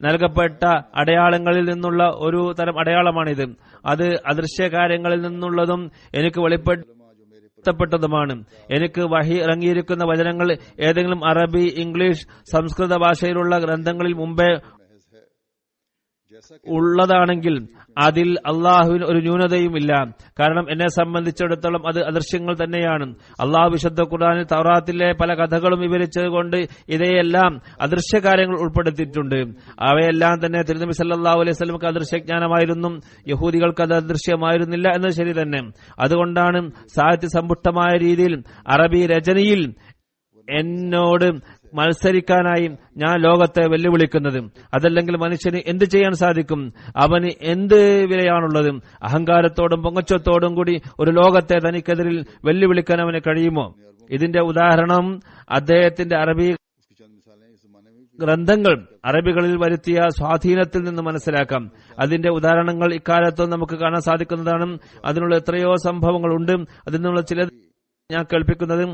നൽകപ്പെട്ട അടയാളങ്ങളിൽ നിന്നുള്ള ഒരു തരം അടയാളമാണിത്. അത് അദൃശ്യ കാര്യങ്ങളിൽ നിന്നുള്ളതും എനിക്ക് വെളിപ്പെടുത്തപ്പെട്ടതുമാണ്. എനിക്ക് വഹി ഇറങ്ങിയിരിക്കുന്ന വചനങ്ങൾ ഏതെങ്കിലും അറബി, ഇംഗ്ലീഷ്, സംസ്കൃത ഭാഷയിലുള്ള ഗ്രന്ഥങ്ങളിൽ മുമ്പേ ഉള്ളതാണെങ്കിൽ അതിൽ അള്ളാഹുവിന് ഒരു ന്യൂനതയും ഇല്ല. കാരണം എന്നെ സംബന്ധിച്ചിടത്തോളം അത് അദൃശ്യങ്ങൾ തന്നെയാണ്. അള്ളാഹു വിശുദ്ധ ഖുർആനിൽ തൗറാത്തിലെ പല കഥകളും വിവരിച്ചതുകൊണ്ട് ഇവയെല്ലാം അദൃശ്യ കാര്യങ്ങൾ ഉൾപ്പെടുത്തിയിട്ടുണ്ട്. അവയെല്ലാം തന്നെ തിരുനബി സല്ലല്ലാഹു അലൈഹി വസല്ലമക്ക് അദൃശ്യജ്ഞാനമായിരുന്നു. യഹൂദികൾക്ക് അത് അദൃശ്യമായിരുന്നില്ല എന്നത് ശരി തന്നെ. അതുകൊണ്ടാണ് സാഹിത്യ സമ്പുഷ്ടമായ രീതിയിൽ അറബി രചനയിൽ എന്നോട് മത്സരിക്കാനായി ഞാൻ ലോകത്തെ വെല്ലുവിളിക്കുന്നത്. അതല്ലെങ്കിൽ മനുഷ്യന് എന്ത് ചെയ്യാൻ സാധിക്കും? അവന് എന്ത് വിലയാണുള്ളത്? അഹങ്കാരത്തോടും പൊങ്ങച്ചത്തോടും കൂടി ഒരു ലോകത്തെ തനിക്കെതിരിൽ വെല്ലുവിളിക്കാൻ അവന് കഴിയുമോ? ഇതിന്റെ ഉദാഹരണം അദ്ദേഹത്തിന്റെ അറബി ഗ്രന്ഥങ്ങൾ അറബികളിൽ വരുത്തിയ സ്വാധീനത്തിൽ നിന്ന് മനസ്സിലാക്കാം. അതിന്റെ ഉദാഹരണങ്ങൾ ഇക്കാലത്തും നമുക്ക് കാണാൻ സാധിക്കുന്നതാണ്. അതിനുള്ള എത്രയോ സംഭവങ്ങളുണ്ട്. അതിൽ നിന്നുള്ള ചില ഞാൻ കേൾപ്പിക്കുന്നത്,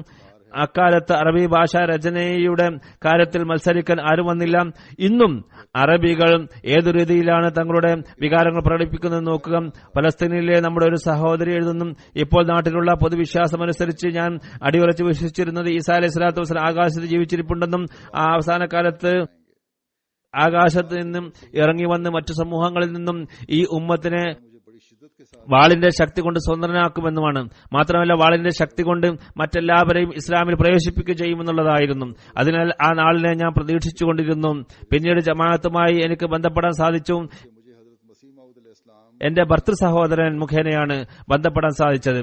അക്കാലത്ത് അറബി ഭാഷാ രചനയുടെ കാര്യത്തിൽ മത്സരിക്കാൻ ആരും വന്നില്ല. ഇന്നും അറബികൾ ഏതു രീതിയിലാണ് തങ്ങളുടെ വികാരങ്ങൾ പ്രകടിപ്പിക്കുന്നത് നോക്കുക. പലസ്തീനിലെ നമ്മുടെ ഒരു സഹോദരി എഴുതുന്നു, ഇപ്പോൾ നാട്ടിലുള്ള പൊതുവിശ്വാസമനുസരിച്ച് ഞാൻ അടിയുറച്ച് വിശ്വസിച്ചിരുന്നത് ഈസാ അലൈഹി സ്വലാത്തു വസ്സലാം ആകാശത്ത് ജീവിച്ചിരിപ്പുണ്ടെന്നും ആ അവസാന കാലത്ത് ആകാശത്ത് നിന്നും ഇറങ്ങി വന്ന് മറ്റു സമൂഹങ്ങളിൽ നിന്നും ഈ ഉമ്മത്തിനെ വാളിന്റെ ശക്തി കൊണ്ട് സ്വതന്ത്രനാക്കുമെന്നുമാണ്. മാത്രമല്ല വാളിന്റെ ശക്തി കൊണ്ട് മറ്റെല്ലാവരെയും ഇസ്ലാമിൽ പ്രവേശിപ്പിക്കുക ചെയ്യുമെന്നുള്ളതായിരുന്നു. അതിനാൽ ആ നാളിനെ ഞാൻ പ്രതീക്ഷിച്ചുകൊണ്ടിരുന്നു. പിന്നീട് ജമാഅത്തുമായി എനിക്ക് ബന്ധപ്പെടാൻ സാധിച്ചു. എന്റെ ഭർത്തൃ സഹോദരൻ മുഖേനയാണ് ബന്ധപ്പെടാൻ സാധിച്ചത്.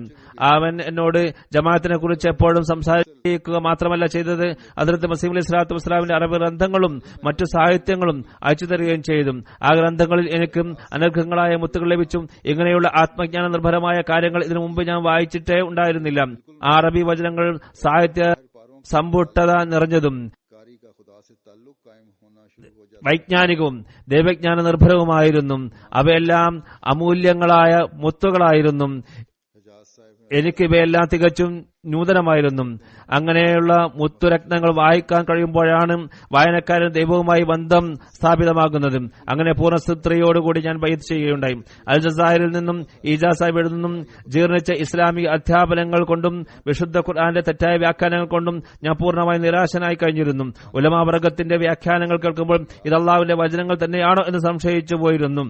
അവൻ എന്നോട് ജമാഅത്തിനെ കുറിച്ച് എപ്പോഴും സംസാരിക്കുക മാത്രമല്ല ചെയ്തത്, ഹദ്റത്ത് മസീഹ് അലൈഹി സ്വലാത്തു വസ്സലാമിന്റെ അറബ് ഗ്രന്ഥങ്ങളും മറ്റു സാഹിത്യങ്ങളും അയച്ചു തരികയും ചെയ്തു. ആ ഗ്രന്ഥങ്ങളിൽ എനിക്ക് അനർഘങ്ങളായ മുത്തുകൾ ലഭിച്ചു. ഇങ്ങനെയുള്ള ആത്മജ്ഞാന നിർഭരമായ കാര്യങ്ങൾ ഇതിനു മുമ്പ് ഞാൻ വായിച്ചിട്ടേ ഉണ്ടായിരുന്നില്ല. ആ അറബി വചനങ്ങൾ സാഹിത്യ സമ്പുഷ്ടത നിറഞ്ഞതും വൈജ്ഞാനികവും ദൈവജ്ഞാന നിർഭരവുമായിരുന്നു. അവയെല്ലാം അമൂല്യങ്ങളായ മുത്തുകളായിരുന്നു. എനിക്ക് ഇവയെല്ലാം തികച്ചും നൂതനമായിരുന്നു. അങ്ങനെയുള്ള മുത്തുരത്നങ്ങൾ വായിക്കാൻ കഴിയുമ്പോഴാണ് വായനക്കാരൻ ദൈവവുമായി ബന്ധം സ്ഥാപിതമാകുന്നത്. അങ്ങനെ പൂർണ്ണസ്ത്രീയോടുകൂടി ഞാൻ ബൈഅത്ത് ചെയ്യുകയുണ്ടായി. അൽ ജസായിരിൽ നിന്നും ഈജാ സാഹിബിൽ നിന്നും ജീർണിച്ച ഇസ്ലാമിക അധ്യാപനങ്ങൾ കൊണ്ടും വിശുദ്ധ ഖുർആന്റെ തെറ്റായ വ്യാഖ്യാനങ്ങൾ കൊണ്ടും ഞാൻ പൂർണ്ണമായി നിരാശനായി കഴിഞ്ഞിരുന്നു. ഉലമാവർഗത്തിന്റെ വ്യാഖ്യാനങ്ങൾ കേൾക്കുമ്പോൾ ഇത് അള്ളാഹുവിന്റെ വചനങ്ങൾ തന്നെയാണോ എന്ന് സംശയിച്ചു പോയിരുന്നു.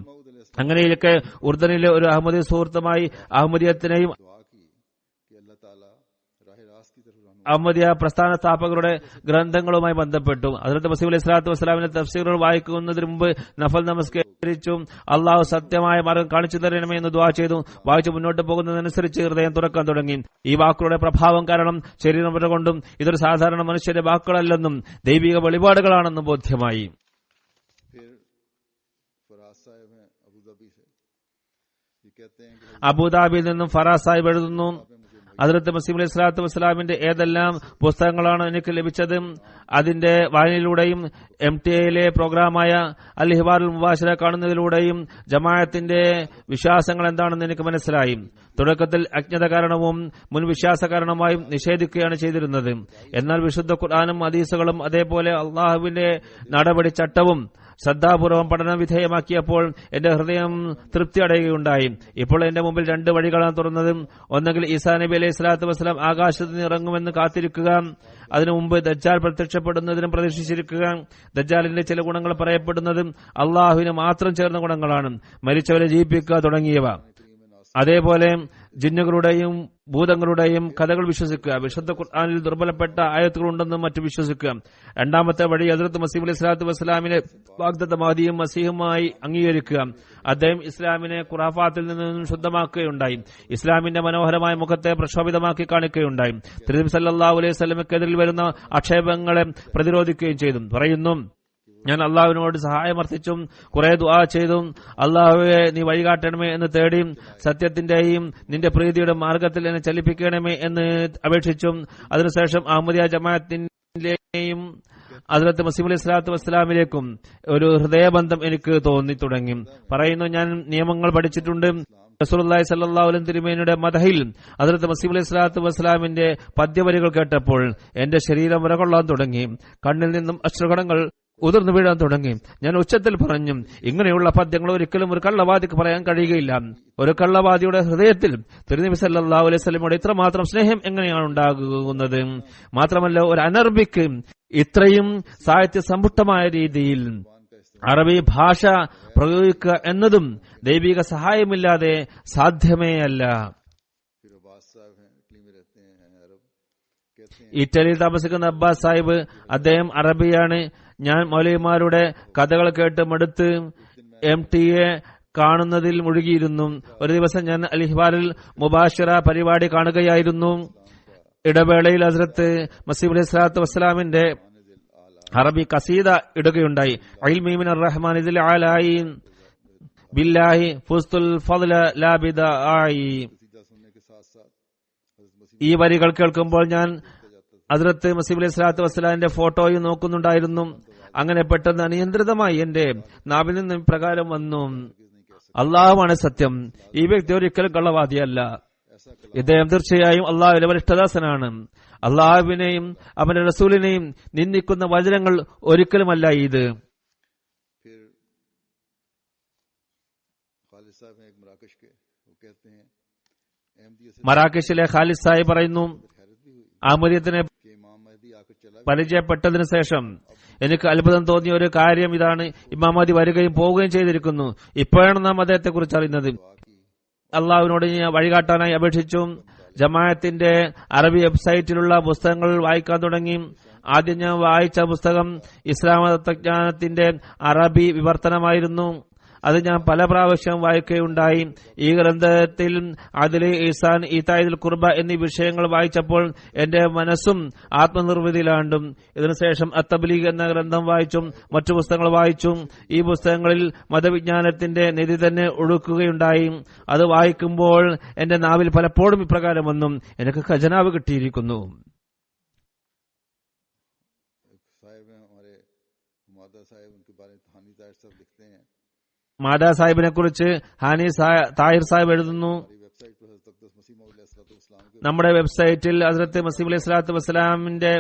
അങ്ങനെയൊക്കെ ഉർദനിലെ ഒരു അഹമ്മദി സുഹൃത്തുമായി അഹമ്മദിയത്തിനെയും അഹമ്മദിയ പ്രസ്ഥാന സ്ഥാപകരുടെ ഗ്രന്ഥങ്ങളുമായി ബന്ധപ്പെട്ടു. ഹദ്റത്ത് മസീഹ് അലൈഹി സ്വലാത്തു വസ്സലാമിന്റെ തഫ്സീറുകൾ വായിക്കുന്നതിന് മുമ്പ് നഫൽ നമസ്കരിച്ചു. അള്ളാഹു സത്യമായ മാർഗം കാണിച്ചു തരണമേ എന്ന് ദുആ ചെയ്തു. വായിച്ചു മുന്നോട്ട് പോകുന്നതനുസരിച്ച് ഹൃദയം തുറക്കാൻ തുടങ്ങി. ഈ വാക്കുകളുടെ പ്രഭാവം കാരണം ശരീരം കൊണ്ടും ഇതൊരു സാധാരണ മനുഷ്യന്റെ വാക്കുകളല്ലെന്നും ദൈവിക വെളിപാടുകളാണെന്നും ബോധ്യമായി. അബുദാബിയിൽ നിന്നും ഫറാസ് സാഹിബ് എഴുതുന്നു, ഹദ്റത്ത് മസീഹ് അലൈഹി സ്വലാത്തു വസ്സലാമിന്റെ ഏതെല്ലാം പുസ്തകങ്ങളാണ് എനിക്ക് ലഭിച്ചത്, അതിന്റെ വായനയിലൂടെയും MTA പ്രോഗ്രാമായ അൽ ഹിവാറുൽ മുബാശറ കാണുന്നതിലൂടെയും ജമാഅത്തിന്റെ വിശ്വാസങ്ങൾ എന്താണെന്ന് എനിക്ക് മനസ്സിലായി. തുടക്കത്തിൽ അജ്ഞത കാരണവും മുൻ വിശ്വാസ കാരണമായും നിഷേധിക്കുകയാണ് ചെയ്തിരുന്നത്. എന്നാൽ വിശുദ്ധ ഖുർആനും ഹദീസുകളും അതേപോലെ അള്ളാഹുവിന്റെ നടപടിച്ചട്ടവും ശ്രദ്ധാപൂർവം പഠന വിധേയമാക്കിയപ്പോൾ എന്റെ ഹൃദയം തൃപ്തി അടയുകയുണ്ടായി. ഇപ്പോൾ എന്റെ മുമ്പിൽ രണ്ട് വഴികളാണ് തുറന്നത്. ഒന്നെങ്കിൽ ഈസാ നബി അലൈഹി സ്വലാത്തു വസ്സലാം ആകാശത്ത് നിന്ന് ഇറങ്ങുമെന്ന് കാത്തിരിക്കുക, അതിനു മുമ്പ് ദജ്ജാൽ പ്രത്യക്ഷപ്പെടുന്നതിനും പ്രതീക്ഷിച്ചിരിക്കുക. ദജ്ജാലിന്റെ ചില ഗുണങ്ങൾ പറയപ്പെടുന്നത് അള്ളാഹുവിന് മാത്രം ചേർന്ന ഗുണങ്ങളാണ്, മരിച്ചവരെ ജീവിപ്പിക്കുക തുടങ്ങിയവ. അതേപോലെ ജിന്നുകളുടെയും ഭൂതങ്ങളുടെയും കഥകൾ വിശ്വസിക്കുക, വിശുദ്ധ ഖുർആനിൽ ദുർബലപ്പെട്ട ആയത്തുകളുണ്ടെന്നും മറ്റും വിശ്വസിക്കുക. രണ്ടാമത്തെ വഴി ഹദ്റത്ത് മസീഹ് അലൈഹി സ്വലാത്തു വസ്സലാമിനെ വാഗ്ദത്ത മഹദിയും മസീഹുമായി അംഗീകരിക്കുക. അദ്ദേഹം ഇസ്ലാമിനെ ഖുറാഫാത്തിൽ നിന്നും ശുദ്ധമാക്കുകയുണ്ടായി. ഇസ്ലാമിന്റെ മനോഹരമായ മുഖത്തെ പ്രക്ഷോഭിതമാക്കി കാണിക്കുകയുണ്ടായി. തിരുനബി സല്ലല്ലാഹു അലൈഹി വസല്ലമയ്ക്കെതിരിൽ വരുന്ന ആക്ഷേപങ്ങളെ പ്രതിരോധിക്കുകയും ചെയ്തു. പറയുന്നു, ഞാൻ അള്ളാഹുവിനോട് സഹായമർത്ഥിച്ചും കുറെ ദുആ ചെയ്തും അള്ളാഹുവെ നീ വഴികാട്ടണമേ എന്ന് തേടി സത്യത്തിന്റെയും നിന്റെ പ്രീതിയുടെ മാർഗത്തിൽ എന്നെ ചലിപ്പിക്കണമേ എന്ന് അപേക്ഷിച്ചും അതിനുശേഷം അഹമ്മദിയ ജമാഅത്തിന്റെയും ഹദ്റത്ത് മസീഹ് അലൈഹി സ്വലാത്തു വസ്സലാമിലേക്കും ഒരു ഹൃദയബന്ധം എനിക്ക് തോന്നി തുടങ്ങി. പറയുന്നു, ഞാൻ നിയമങ്ങൾ പഠിച്ചിട്ടുണ്ട്. റസൂലുള്ളാഹി സ്വല്ലല്ലാഹു അലൈഹി തിരുമേനിയുടെ മദഹിൽ ഹദ്റത്ത് മസീഹ് അലൈഹി സ്വലാത്തു വസ്സലാമിന്റെ പദ്യവരികൾ കേട്ടപ്പോൾ എന്റെ ശരീരം വിറകൊള്ളാൻ തുടങ്ങി. കണ്ണിൽ നിന്നും അശ്രുകണങ്ങൾ ഉതിർന്നു വീഴാൻ തുടങ്ങി. ഞാൻ ഉച്ചത്തിൽ പറഞ്ഞു, ഇങ്ങനെയുള്ള പദ്യങ്ങൾ ഒരിക്കലും ഒരു കള്ളവാദിക്ക് പറയാൻ കഴിയുകയില്ല. ഒരു കള്ളവാദിയുടെ ഹൃദയത്തിൽ തിരുനബി സല്ലല്ലാഹു അലൈഹി വസല്ലമയോട് ഇത്രമാത്രം സ്നേഹം എങ്ങനെയാണ് ഉണ്ടാകുന്നത്? മാത്രമല്ല, ഒരു അനർബിക്ക് ഇത്രയും സാഹിത്യ സമ്പുഷ്ടമായ രീതിയിൽ അറബി ഭാഷ പ്രയോഗിക്കുക എന്നതും ദൈവിക സഹായമില്ലാതെ സാധ്യമേ അല്ല. ഇറ്റലിയിൽ താമസിക്കുന്ന അബ്ബാസ് സാഹിബ്, അദ്ദേഹം അറബിയാണ്. ഞാൻ മൗലവിമാരുടെ കഥകൾ കേട്ട് മടുത്ത് MTA കാണുന്നതിൽ മുഴുകിയിരുന്നു. ഒരു ദിവസം ഞാൻ അൽ ഹിവാറുൽ മുബാശറ പരിപാടി കാണുകയായിരുന്നു. ഇടവേളയിൽ ഹസ്രത്ത് മസീഹ് അലൈഹി സ്വലാത്തു വസ്സലാമിന്റെ അറബി കസീദ ഇടുകയുണ്ടായി. ഇൽമി മിനർ റഹ്മാൻ ഇതിൽ ആലായി ബില്ലാഹി ഫുസ്തുൽ ഫദ്ല ലാ ബിദായി. ഈ വരികൾ കേൾക്കുമ്പോൾ ഞാൻ ഹദ്റത്ത് മസീഹ് അലൈഹി സ്വലാത്തു വസ്സലാമിന്റെ ഫോട്ടോയും നോക്കുന്നുണ്ടായിരുന്നു. അങ്ങനെ പെട്ടെന്ന് അനിയന്ത്രിതമായി എന്റെ നാവിൽ നിന്ന് പ്രകാരം വന്നു, അള്ളാഹുവാണ് സത്യം, ഈ വ്യക്തി ഒരിക്കലും കള്ളവാദിയല്ല, ഇദ്ദേഹം തീർച്ചയായും അള്ളാഹുവിന്റെ വരിഷ്ഠദാസനാണ്. അള്ളാഹുവിനെയും അവന്റെ റസൂലിനെയും നിന്ദിക്കുന്ന വചനങ്ങൾ ഒരിക്കലുമല്ല ഇത്. മറാകേഷിലെ ഖാലിദ് സാഹിബ് പറയുന്നു, അഹമ്മദിയത്തിനെ പരിചയപ്പെട്ടതിനു ശേഷം എനിക്ക് അത്ഭുതം തോന്നിയ ഒരു കാര്യം ഇതാണ്. ഇമാം മഹ്ദി വരികയും പോവുകയും ചെയ്തിരിക്കുന്നു. ഇപ്പോഴാണ് നാം അദ്ദേഹത്തെ കുറിച്ച് അറിയുന്നത്. അള്ളാഹുവിനോട് ഞാൻ വഴികാട്ടാനായി അപേക്ഷിച്ചു. ജമാഅത്തിന്റെ അറബി വെബ്സൈറ്റിലുള്ള പുസ്തകങ്ങൾ വായിക്കാൻ തുടങ്ങി. ആദ്യം ഞാൻ വായിച്ച പുസ്തകം ഇസ്ലാം തത്വജ്ഞാനത്തിന്റെ അറബി വിവർത്തനമായിരുന്നു. അത് ഞാൻ പല പ്രാവശ്യം വായിക്കുകയുണ്ടായി. ഈ ഗ്രന്ഥത്തിൽ അതിലെ ഈസാൻ, ഈതായിൽ കുർബ എന്നീ വിഷയങ്ങൾ വായിച്ചപ്പോൾ എന്റെ മനസ്സും ആത്മനിർവൃതിയിലാണ്ടും. ഇതിനുശേഷം അത്തബ്ലീഗ് എന്ന ഗ്രന്ഥം വായിച്ചും മറ്റു പുസ്തകങ്ങൾ വായിച്ചും ഈ പുസ്തകങ്ങളിൽ മതവിജ്ഞാനത്തിന്റെ നിധി തന്നെ ഒഴുക്കുകയുണ്ടായി. അത് വായിക്കുമ്പോൾ എന്റെ നാവിൽ പലപ്പോഴും ഇപ്രകാരം വന്നും, എനിക്ക് ഖജനാവ് കിട്ടിയിരിക്കുന്നു. മാതാ സാഹിബിനെ കുറിച്ച് ഹാനി താഹിർ സാഹിബ് എഴുതുന്നു, നമ്മുടെ വെബ്സൈറ്റിൽ ഹദ്റത്ത് മസീഹ് അലൈഹി സ്വലാത്തു വസ്സലാമിന്റെ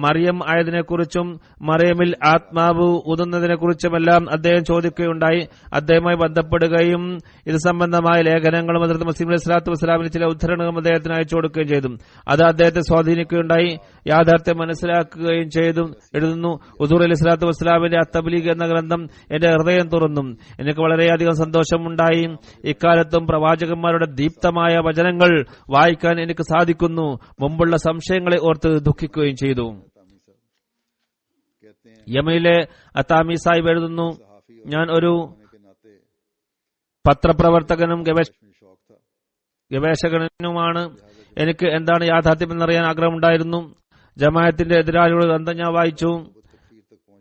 മറിയം ആയതിനെ കുറിച്ചും മറിയമിൽ ആത്മാവ് ഊതുന്നതിനെ കുറിച്ചുമെല്ലാം അദ്ദേഹം ചോദിക്കുകയുണ്ടായി. അദ്ദേഹവുമായി ബന്ധപ്പെടുകയും ഇത് സംബന്ധമായ ലേഖനങ്ങളും ഹദ്റത്ത് മസീഹ് അലൈഹി സ്വലാത്തു വസ്സലാമിന് ചില ഉദ്ധരണങ്ങളും അദ്ദേഹത്തിന് അയച്ചു കൊടുക്കുകയും ചെയ്തു. അത് അദ്ദേഹത്തെ സ്വാധീനിക്കുകയുണ്ടായി, യാഥാർത്ഥ്യം മനസ്സിലാക്കുകയും ചെയ്തു. എഴുതുന്നു, ഹുദൂർ അലൈഹി സ്വലാത്തു വസ്സലാമിന്റെ അത്തബ്ലീഗ് എന്ന ഗ്രന്ഥം എന്റെ ഹൃദയം തുറന്നു. എനിക്ക് വളരെയധികം സന്തോഷമുണ്ടായി. ഇക്കാലത്തും പ്രവാചകന്മാരുടെ ദീപ്തമായ വചനങ്ങൾ വായിക്കാൻ എനിക്ക് സാധിക്കുന്നു. മുമ്പുള്ള സംശയങ്ങളെ ഓർത്ത് ദുഃഖിക്കുകയും ചെയ്തു. യമനിലെ അത്താമി സാഹിബ് എഴുതുന്നു, ഞാൻ ഒരു പത്രപ്രവർത്തകനും ഗവേഷകനുമാണ്. എനിക്ക് എന്താണ് യാഥാർത്ഥ്യം എന്നറിയാൻ ആഗ്രഹമുണ്ടായിരുന്നു. ജമാഅത്തിന്റെ എതിരാളികളുടെ ഗ്രന്ഥം ഞാൻ വായിച്ചു.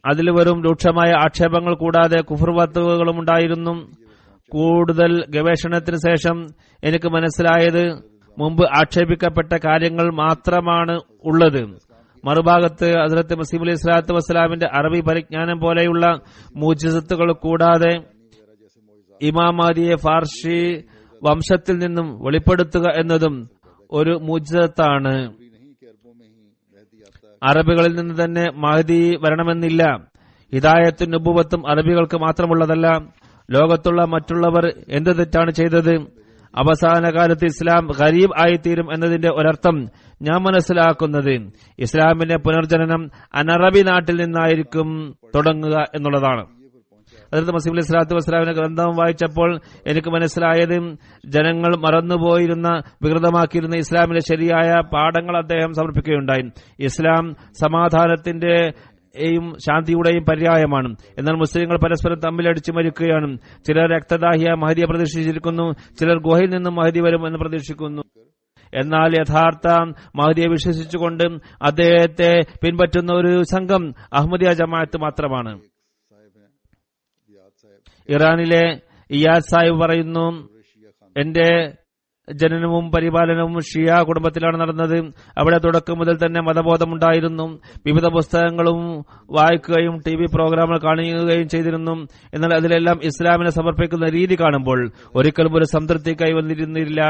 അതിൽ വെറും രൂക്ഷമായ ആക്ഷേപങ്ങൾ കൂടാതെ കുഫർ വത്തുകളും ഉണ്ടായിരുന്നു. കൂടുതൽ ഗവേഷണത്തിന് ശേഷം എനിക്ക് മനസ്സിലായത് മുമ്പ് ആക്ഷേപിക്കപ്പെട്ട കാര്യങ്ങൾ മാത്രമാണ് ഉള്ളത്. മറുഭാഗത്ത് ഹദ്റത്ത് മസീഹ് അലൈഹി സ്വലാത്തു വസ്സലാമിന്റെ അറബി പരിജ്ഞാനം പോലെയുള്ള മുഅ്ജിസത്തുകൾ കൂടാതെ ഇമാം മഹ്ദിയെ ഫാർസി വംശത്തിൽ നിന്നും വെളിപ്പെടുത്തുക എന്നതും ഒരു മുഅ്ജിസത്താണ്. അറബികളിൽ നിന്ന് തന്നെ മഹ്ദി വരണമെന്നില്ല. ഹിദായത്തും നുബുവത്തും അറബികൾക്ക് മാത്രമുള്ളതല്ല. ലോകത്തുള്ള മറ്റുള്ളവർ എന്ത് തെറ്റാണ് ചെയ്തത്, അവസാന കാലത്ത് ഇസ്ലാം ഗരീബ് ആയിത്തീരും എന്നതിന്റെ ഒരർത്ഥം ഞാൻ മനസ്സിലാക്കുന്നത് ഇസ്ലാമിന്റെ പുനർജനനം അനറബി നാട്ടിൽ നിന്നായിരിക്കും തുടങ്ങുക എന്നുള്ളതാണ്. ഹദ്റത്ത് മസീഹ് അലൈഹി സ്വലാത്തു വസ്സലാമിന്റെ ഗ്രന്ഥം വായിച്ചപ്പോൾ എനിക്ക് മനസ്സിലായത് ജനങ്ങൾ മറന്നുപോയിരുന്ന, വികൃതമാക്കിയിരുന്ന ഇസ്ലാമിന്റെ ശരിയായ പാഠങ്ങൾ അദ്ദേഹം സമർപ്പിക്കുകയുണ്ടായി. ഇസ്ലാം സമാധാനത്തിന്റെ ശാന്തിയുടെയും പര്യായമാണ്. എന്നാൽ മുസ്ലിങ്ങൾ പരസ്പരം തമ്മിലടിച്ചു മരിക്കുകയാണ്. ചിലർ രക്തദാഹിയ മഹദിയെ പ്രതീക്ഷിച്ചിരിക്കുന്നു, ചിലർ ഗുഹയിൽ നിന്നും മഹദി വരും എന്ന് പ്രതീക്ഷിക്കുന്നു. എന്നാൽ യഥാർത്ഥ മഹദിയെ വിശ്വസിച്ചുകൊണ്ട് അദ്ദേഹത്തെ പിൻപറ്റുന്ന ഒരു സംഘം അഹമ്മദിയ ജമാഅത്ത് മാത്രമാണ്. ഇറാനിലെ ഇയാദ് സാഹിബ് പറയുന്നു, എന്റെ ജനനവും പരിപാലനവും ഷിയ കുടുംബത്തിലാണ് നടന്നത്. അവിടെ തുടക്കം മുതൽ തന്നെ മതബോധമുണ്ടായിരുന്നു. വിവിധ പുസ്തകങ്ങളും വായിക്കുകയും TV പ്രോഗ്രാമുകൾ കാണുകയും ചെയ്തിരുന്നു. എന്നാൽ അതിലെല്ലാം ഇസ്ലാമിനെ സമർപ്പിക്കുന്ന രീതി കാണുമ്പോൾ ഒരിക്കലും ഒരു സംതൃപ്തി കൈവന്നിരുന്നില്ല.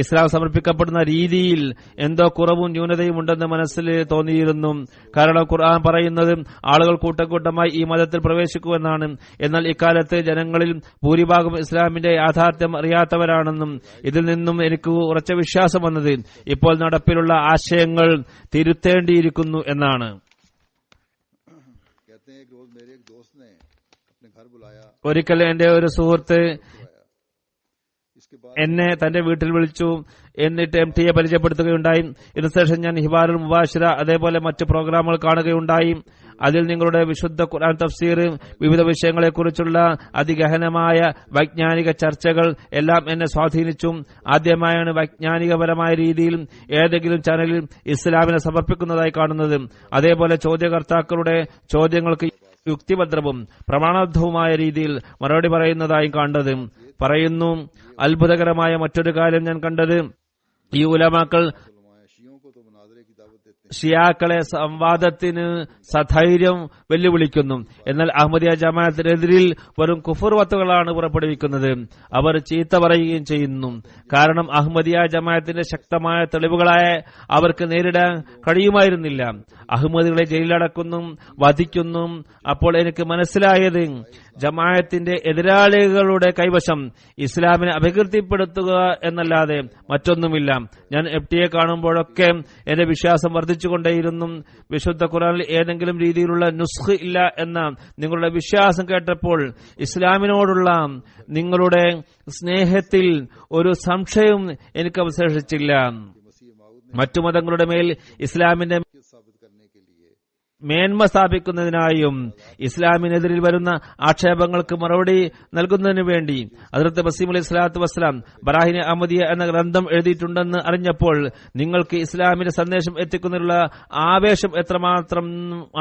ഇസ്ലാം സമർപ്പിക്കപ്പെടുന്ന രീതിയിൽ എന്തോ കുറവും ന്യൂനതയും ഉണ്ടെന്ന് മനസ്സിൽ തോന്നിയിരുന്നു. കാരണം ഖുർആൻ പറയുന്നത് ആളുകൾ കൂട്ടക്കൂട്ടമായി ഈ മതത്തിൽ പ്രവേശിക്കുമെന്നാണ്. എന്നാൽ ഇക്കാലത്ത് ജനങ്ങളിൽ ഭൂരിഭാഗം ഇസ്ലാമിന്റെ യാഥാർത്ഥ്യം അറിയാത്തവരാണെന്നും ഇതിൽ നിന്നും എനിക്ക് ഉറച്ച വിശ്വാസം വന്നത് ഇപ്പോൾ നടപ്പിലുള്ള ആശയങ്ങൾ തിരുത്തേണ്ടിയിരിക്കുന്നു എന്നാണ്. ഒരിക്കൽ എന്റെ ഒരു സുഹൃത്ത് എന്നെ തന്റെ വീട്ടിൽ വിളിച്ചു. എന്നിട്ട് MTA പരിചയപ്പെടുത്തുകയുണ്ടായി. ഇതിനുശേഷം ഞാൻ ഹിവാറുൽ മുബാഷിറ അതേപോലെ മറ്റ് പ്രോഗ്രാമുകൾ കാണുകയുണ്ടായി. അതിൽ നിങ്ങളുടെ വിശുദ്ധ ഖുർആൻ തഫ്സീർ, വിവിധ വിഷയങ്ങളെക്കുറിച്ചുള്ള അതിഗഹനമായ വൈജ്ഞാനിക ചർച്ചകൾ എല്ലാം എന്നെ സ്വാധീനിച്ചു. ആദ്യമായാണ് വൈജ്ഞാനികപരമായ രീതിയിൽ ഏതെങ്കിലും ചാനലിൽ ഇസ്ലാമിനെ സമർപ്പിക്കുന്നതായി കാണുന്നത്. അതേപോലെ ചോദ്യകർത്താക്കളുടെ ചോദ്യങ്ങൾക്ക് യുക്തിഭദ്രവും പ്രമാണബദ്ധവുമായ രീതിയിൽ മറുപടി പറയുന്നതായും കണ്ടത്. പറയുന്നു, അത്ഭുതകരമായ മറ്റൊരു കാര്യം ഞാൻ കണ്ടത്, ഈ ഉലമാക്കൾ ഷിയാക്കളെ സംവാദത്തിന് സധൈര്യം വെല്ലുവിളിക്കുന്നു. എന്നാൽ അഹമ്മദിയ ജമാഅത്തിനെതിരിൽ വെറും കുഫർ വത്തുകളാണ് പുറപ്പെടുവിക്കുന്നത്. അവർ ചീത്ത പറയുകയും ചെയ്യുന്നു. കാരണം അഹമ്മദിയ ജമാഅത്തിന്റെ ശക്തമായ തെളിവുകളായ അവർക്ക് നേരിടാൻ കഴിയുമായിരുന്നില്ല. അഹമ്മദികളെ ജയിലടക്കുന്നു, വധിക്കുന്നു. അപ്പോൾ എനിക്ക് മനസ്സിലായത്, ജമാഅത്തിന്റെ എതിരാളികളുടെ കൈവശം ഇസ്ലാമിനെ അപകീർത്തിപ്പെടുത്തുക എന്നല്ലാതെ മറ്റൊന്നുമില്ല. ഞാൻ FTA കാണുമ്പോഴൊക്കെ എന്റെ വിശ്വാസം വർദ്ധിച്ചുകൊണ്ടേയിരുന്നു. വിശുദ്ധ ഖുർആനിൽ ഏതെങ്കിലും രീതിയിലുള്ള നുസ്ഖ് ഇല്ല എന്ന നിങ്ങളുടെ വിശ്വാസം കേട്ടപ്പോൾ ഇസ്ലാമിനോടുള്ള നിങ്ങളുടെ സ്നേഹത്തിൽ ഒരു സംശയവും എനിക്ക് അവശേഷിച്ചില്ല. മറ്റു മതങ്ങളുടെ മേൽ ഇസ്ലാമിന്റെ മേന്മ സ്ഥാപിക്കുന്നതിനായും ഇസ്ലാമിനെതിരിൽ വരുന്ന ആക്ഷേപങ്ങൾക്ക് മറുപടി നൽകുന്നതിനു വേണ്ടി ഹദ്റത്ത് മസീഹ് അലൈഹി സ്വലാത്തു വസ്സലാം ബറാഹിനെ അഹമ്മദിയ എന്ന ഗ്രന്ഥം എഴുതിയിട്ടുണ്ടെന്ന് അറിഞ്ഞപ്പോൾ നിങ്ങൾക്ക് ഇസ്ലാമിന്റെ സന്ദേശം എത്തിക്കുന്നതിനുള്ള ആവേശം എത്രമാത്രം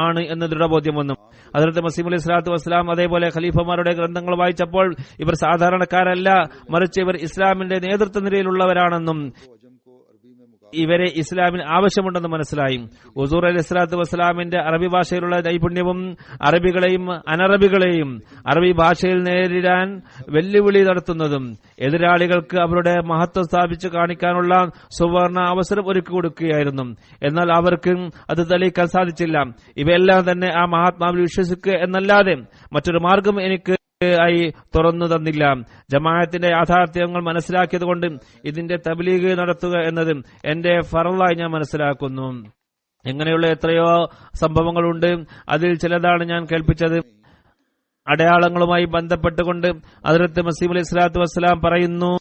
ആണ് എന്ന് ദൃഢബോധ്യം വന്നു. ഹദ്റത്ത് മസീഹ് അലൈഹി സ്വലാത്തു വസ്സലാം അതേപോലെ ഖലീഫമാരുടെ ഗ്രന്ഥങ്ങൾ വായിച്ചപ്പോൾ ഇവർ സാധാരണക്കാരല്ല, മറിച്ച് ഇവർ ഇസ്ലാമിന്റെ നേതൃത്വ നിരയിലുള്ളവരാണെന്നും ഇവരെ ഇസ്ലാമിന് ആവശ്യമുണ്ടെന്ന് മനസ്സിലായി. ഹുസൂർ അലൈഹി സ്വലാത്തു വസ്സലാമിന്റെ അറബി ഭാഷയിലുള്ള നൈപുണ്യവും അറബികളെയും അനറബികളെയും അറബി ഭാഷയിൽ നേരിടാൻ വെല്ലുവിളി നടത്തുന്നതും എതിരാളികൾക്ക് അവരുടെ മഹത്വം സ്ഥാപിച്ചു കാണിക്കാനുള്ള സുവർണ അവസരം ഒരുക്കി കൊടുക്കുകയായിരുന്നു. എന്നാൽ അവർക്ക് അത് തെളിയിക്കാൻ സാധിച്ചില്ല. ഇവയെല്ലാം തന്നെ ആ മഹാത്മാവിൽ വിശ്വസിക്കുക എന്നല്ലാതെ മറ്റൊരു മാർഗം എനിക്ക് ആയി തുറന്നു തന്നില്ല. ജമാഅത്തിന്റെ യാഥാർത്ഥ്യങ്ങൾ മനസ്സിലാക്കിയതുകൊണ്ട് ഇതിന്റെ തബ്ലീഗ് നടത്തുക എന്നത് എന്റെ ഫറളായി ഞാൻ മനസ്സിലാക്കുന്നു. ഇങ്ങനെയുള്ള എത്രയോ സംഭവങ്ങളുണ്ട്. അതിൽ ചിലതാണ് ഞാൻ കേൾപ്പിച്ചത്. അടയാളങ്ങളുമായി ബന്ധപ്പെട്ടുകൊണ്ട് ഹദ്റത്ത് മസീഹ് അലൈഹി സ്വലാത്തു വസ്സലാം പറയുന്നു,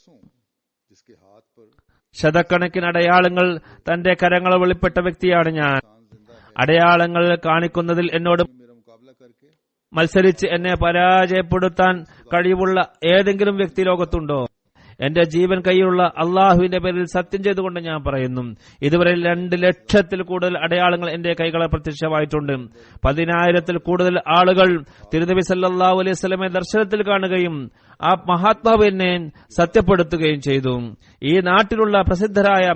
ശതക്കണക്കിന് അടയാളങ്ങൾ തന്റെ കരങ്ങൾ വെളിപ്പെട്ട വ്യക്തിയാണ് ഞാൻ. അടയാളങ്ങൾ കാണിക്കുന്നതിൽ എന്നോട് മത്സരിച്ച് എന്നെ പരാജയപ്പെടുത്താൻ കഴിവുള്ള ഏതെങ്കിലും വ്യക്തി ലോകത്തുണ്ടോ? എന്റെ ജീവൻ കയ്യിലുള്ള അള്ളാഹുവിന്റെ പേരിൽ സത്യം ചെയ്തുകൊണ്ട് ഞാൻ പറയുന്നു, ഇതുവരെ 2 ലക്ഷത്തിൽ കൂടുതൽ അടയാളങ്ങൾ എന്റെ കൈകളെ പ്രത്യക്ഷമായിട്ടുണ്ട്. 10,000-ൽ കൂടുതൽ ആളുകൾ തിരുനബി സല്ലല്ലാഹു അലൈഹി വസല്ലമയെ ദർശനത്തിൽ കാണുകയും ആ മഹാത്മാവ് എന്നെ സത്യപ്പെടുത്തുകയും ചെയ്തു. ഈ നാട്ടിലുള്ള പ്രസിദ്ധരായ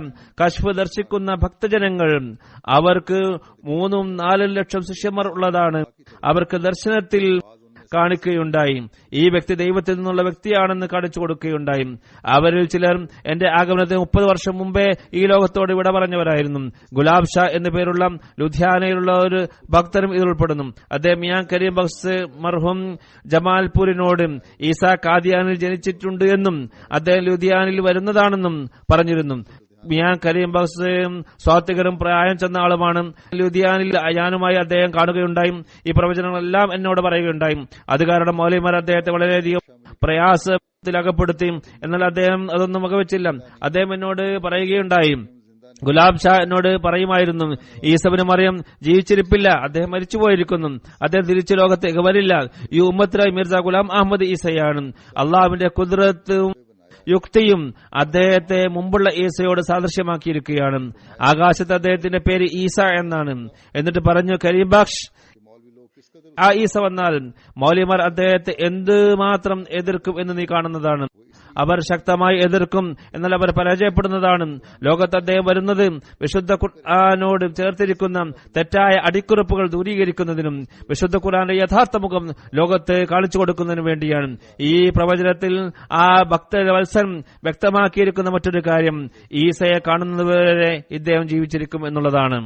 കശ്ഫ് ദർശിക്കുന്ന ഭക്തജനങ്ങൾ, അവർക്ക് 3-4 ലക്ഷം ശിഷ്യന്മാർ ഉള്ളതാണ്. അവർക്ക് ദർശനത്തിൽ കാണിക്കുകയുണ്ടായി. ഈ വ്യക്തി ദൈവത്തിൽ നിന്നുള്ള വ്യക്തിയാണെന്ന് കാണിച്ചു കൊടുക്കുകയുണ്ടായി. അവരിൽ ചിലർ എന്റെ ആഗമനത്തിന് 30 വർഷം മുമ്പേ ഈ ലോകത്തോട് വിട പറഞ്ഞവരായിരുന്നു. ഗുലാബ് ഷാ എന്നു പേരുള്ള ലുധിയാനയിലുള്ള ഒരു ഭക്തരും ഇതിൽ ഉൾപ്പെടുന്നു. അദ്ദേഹം മിയാ കരീം ബഖ്സ് മർഹൂം ജമാൽപൂരിനോട് ഈസാ കാദിയാനിൽ ജനിച്ചിട്ടുണ്ട് എന്നും അദ്ദേഹം ലുധിയാനിൽ വരുന്നതാണെന്നും പറഞ്ഞിരുന്നു. മിയാ കരീം ബഖ്സ് സ്വാത്വികരും പ്രായം ചെന്ന ആളുമാണ്. ലുധിയാനിൽ ഞാനുമായി അദ്ദേഹം കാണുകയുണ്ടായി. ഈ പ്രവചനങ്ങളെല്ലാം എന്നോട് പറയുകയുണ്ടായി. അത് കാരണം മൗലവിമാർ അദ്ദേഹത്തെ വളരെയധികം പ്രയാസത്തിലകപ്പെടുത്തി. എന്നാൽ അദ്ദേഹം അതൊന്നും വകവെച്ചില്ല. അദ്ദേഹം എന്നോട് പറയുകയുണ്ടായി, ഗുലാബ് ഷാ എന്നോട് പറയുമായിരുന്നു, ഈസബിന് മറിയം ജീവിച്ചിരിപ്പില്ല, അദ്ദേഹം മരിച്ചുപോയിരിക്കുന്നു, അദ്ദേഹം തിരിച്ചു ലോകത്തേക്ക് വരില്ല. ഈ ഉമ്മത്തിലായി മിർസ ഗുലാം അഹമ്മദ് ഈസയാണ്. അള്ളാഹുവിന്റെ ഖുദ്റത്തും യുക്തിയും അദ്ദേഹത്തെ മുമ്പുള്ള ഈസയോട് സാദൃശ്യമാക്കിയിരിക്കുകയാണ്. ആകാശത്ത് അദ്ദേഹത്തിന്റെ പേര് ഈസ എന്നാണ്. എന്നിട്ട് പറഞ്ഞു, കരീം ബഖ്ഷ് ആ ഈസ വന്നാൽ മൗലവിമാർ അദ്ദേഹത്തെ എന്തുമാത്രം എതിർക്കും എന്ന് നീ കാണുന്നതാണ്. അവർ ശക്തമായി എതിർക്കും, എന്നാൽ അവർ പരാജയപ്പെടുന്നതാണ്. ലോകത്ത് അദ്ദേഹം വരുന്നത് വിശുദ്ധ ഖുർആനോട് ചേർത്തിരിക്കുന്ന തെറ്റായ അടിക്കുറിപ്പുകൾ ദൂരീകരിക്കുന്നതിനും വിശുദ്ധ ഖുർആന്റെ യഥാർത്ഥ മുഖം ലോകത്ത് കാണിച്ചു കൊടുക്കുന്നതിനും വേണ്ടിയാണ്. ഈ പ്രവചനത്തിൽ ആ ഭക്തവത്സൻ വ്യക്തമാക്കിയിരിക്കുന്ന മറ്റൊരു കാര്യം, ഈസയെ കാണുന്നതുവരെ ഇദ്ദേഹം ജീവിച്ചിരിക്കും എന്നുള്ളതാണ്.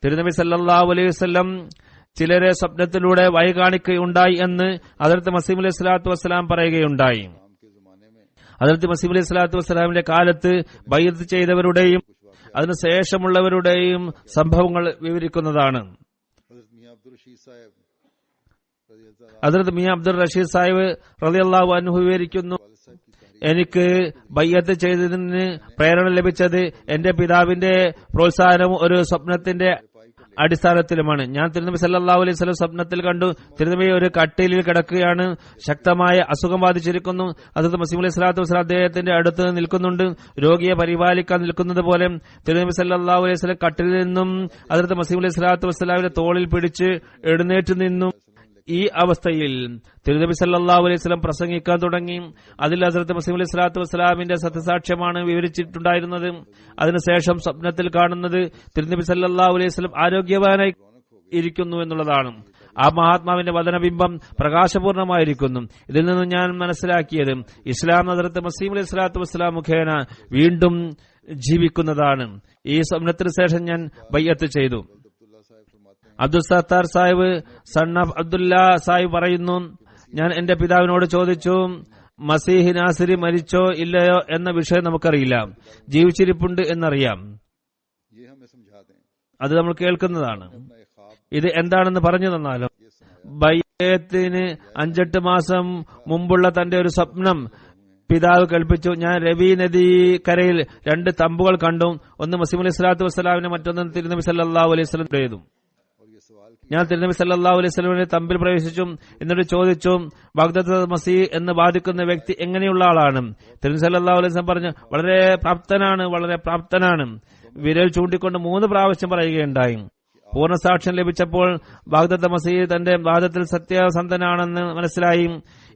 തിരുനബി സല്ലല്ലാഹു അലൈഹി വസല്ലം ചിലരെ സ്വപ്നത്തിലൂടെ വഴി കാണിക്കുകയുണ്ടായി എന്ന് ഹദ്റത്ത് മസീഹ് അലൈഹി സ്വലാത്തു വസ്സലാം പറയുകയുണ്ടായി. ഹദ്റത്ത് മസീഹ് അലൈഹി സ്വലാത്തു വസ്സലാമിന്റെ കാലത്ത് ബൈഅത്ത് ചെയ്തവരുടെയും അതിനുശേഷമുള്ളവരുടെയും സംഭവങ്ങൾ വിവരിക്കുന്നതാണ്. ഹദ്റത്ത് മിയാ അബ്ദുർ റഷീദ് സാഹിബ് റളിയല്ലാഹു അൻഹു വിവരിക്കുന്നു, എനിക്ക് ബയ്യത്ത് ചെയ്തതിന് പ്രേരണ ലഭിച്ചത് എന്റെ പിതാവിന്റെ പ്രോത്സാഹനവും ഒരു സ്വപ്നത്തിന്റെ അടിസ്ഥാനത്തിലുമാണ്. ഞാൻ തിരുനബി സല്ലല്ലാഹു അലൈഹി വസല്ലം സ്വപ്നത്തിൽ കണ്ടു. തിരുനബി ഒരു കട്ടിലിൽ കിടക്കുകയാണ്. ശക്തമായ അസുഖം ബാധിച്ചിരിക്കുന്നു. ഹദ്റത്ത് മസീഹ് അലൈഹി സ്വലാത്തു വസ്സലാം അദ്ദേഹത്തിന്റെ അടുത്ത് നിൽക്കുന്നുണ്ട്. രോഗിയെ പരിപാലിക്കാൻ നിൽക്കുന്നത് പോലെ തിരുനബി സല്ലല്ലാഹു അലൈഹി വസല്ലം കട്ടിലിൽ നിന്നും ഹദ്റത്ത് മസീഹ് അലൈഹി സ്വലാത്തു വസ്സലാമിന്റെ തോളിൽ പിടിച്ച് എഴുന്നേറ്റ് നിന്നു. ഈ അവസ്ഥയിൽ തിരുനബി സല്ലല്ലാഹു അലൈഹി വസല്ലം പ്രസംഗിക്കാൻ തുടങ്ങി. അതിൽ ഹസ്രത്ത് മസീഹ് അലൈഹി സ്വലാത്തു വസ്സലാമിന്റെ സത്യസാക്ഷ്യമാണ് വിവരിച്ചിട്ടുണ്ടായിരുന്നത്. അതിനുശേഷം സ്വപ്നത്തിൽ കാണുന്നത് തിരുനബി സല്ലല്ലാഹു അലൈഹി വസല്ലം ആരോഗ്യവാനായി ഇരിക്കുന്നു എന്നുള്ളതാണ്. ആ മഹാത്മാവിന്റെ വദനബിംബം പ്രകാശപൂർണമായിരിക്കുന്നു. ഇതിൽ നിന്ന് ഞാൻ മനസ്സിലാക്കിയത് ഇസ്ലാം ഹസ്രത്ത് മസീഹ് അലൈഹി സ്വലാത്തു വസ്സലാം മുഖേന വീണ്ടും ജീവിക്കുന്നതാണ്. ഈ സ്വപ്നത്തിന് ശേഷം ഞാൻ ബയ്യത്ത് ചെയ്തു. അബ്ദുൽ സത്താർ സാഹിബ് സൺ ഓഫ് അബ്ദുല്ല സാഹിബ് പറയുന്നു, ഞാൻ എന്റെ പിതാവിനോട് ചോദിച്ചു, മസീഹ് നാസിരി മരിച്ചോ ഇല്ലയോ എന്ന വിഷയം നമുക്കറിയില്ല, ജീവിച്ചിരിപ്പുണ്ട് എന്നറിയാം, അത് നമ്മൾ കേൾക്കുന്നതാണ്. ഇത് എന്താണെന്ന് പറഞ്ഞു തന്നാലും. ബയ്യത്തിന് 5-8 മാസം മുമ്പുള്ള തന്റെ ഒരു സ്വപ്നം പിതാവ് കൽപ്പിച്ചു. ഞാൻ രവി നദി കരയിൽ 2 തമ്പുകൾ കണ്ടു. ഒന്ന് മസീഹ് അലൈഹി സ്വലാത്തു വസ്സലാമിനെ, മറ്റൊന്ന് തിരുനബി സല്ലല്ലാഹു അലൈഹി വസല്ലം ചെയ്തു. ഞാൻ തിരുനബി സല്ലല്ലാഹു അലൈഹി വസല്ലമിനെ തമ്പിൽ പ്രവേശിച്ചു. എന്നിട്ട് ചോദിച്ചു, ബഗ്ദാദ് മസീഹ് എന്ന് ബാധിക്കുന്ന വ്യക്തി എങ്ങനെയുള്ള ആളാണ്? തിരുനബി സല്ലല്ലാഹു അലൈഹി വസല്ലം പറഞ്ഞു, വളരെ പ്രാപ്തനാണ്. വിരൽ ചൂണ്ടിക്കൊണ്ട് 3 പ്രാവശ്യം പറയുകയുണ്ടായി. പൂർണ്ണസാക്ഷ്യം ലഭിച്ചപ്പോൾ ബഗ്ദാദ് മസീഹ് തന്റെ വാദത്തിൽ സത്യസന്ധനാണെന്ന് മനസ്സിലായി.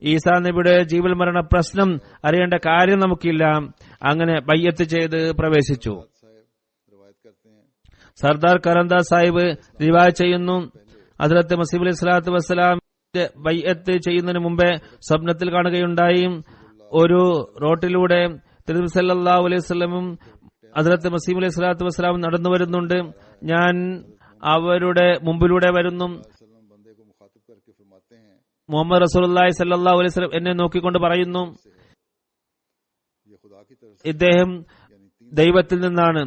ഈസാ നബിയുടെ ജീവൽ മരണ പ്രശ്നം അറിയേണ്ട കാര്യം നമുക്കില്ല. അങ്ങനെ ബയ്യത്ത് ചെയ്ത് പ്രവേശിച്ചു. സർദാർ കരന്ദാസ് സാഹിബ് റിവായത്ത് ചെയ്യുന്നു, ഹദ്റത്ത് മസീഹ് അലൈഹി സ്വലാത്തു വസ്സലാമിന്റെ ബയ്യത്ത് ചെയ്യുന്നതിന് മുമ്പേ സ്വപ്നത്തിൽ കാണുകയുണ്ടായി. ഒരു റോട്ടിലൂടെ തിരുനബി സല്ലല്ലാഹു അലൈഹി വസല്ലമും ഹദ്റത്ത് മസീഹ് അലൈഹി സ്വലാത്തു വസ്സലാമും നടന്നു വരുന്നുണ്ട്. ഞാൻ അവരുടെ മുമ്പിലൂടെ വരുന്നു. മുഹമ്മദ് റസൂലുള്ളാഹി സല്ലല്ലാഹു അലൈഹി വസല്ലം എന്നെ നോക്കിക്കൊണ്ട് പറയുന്നു, ഇദ്ദേഹം ദൈവത്തിൽ നിന്നാണ്.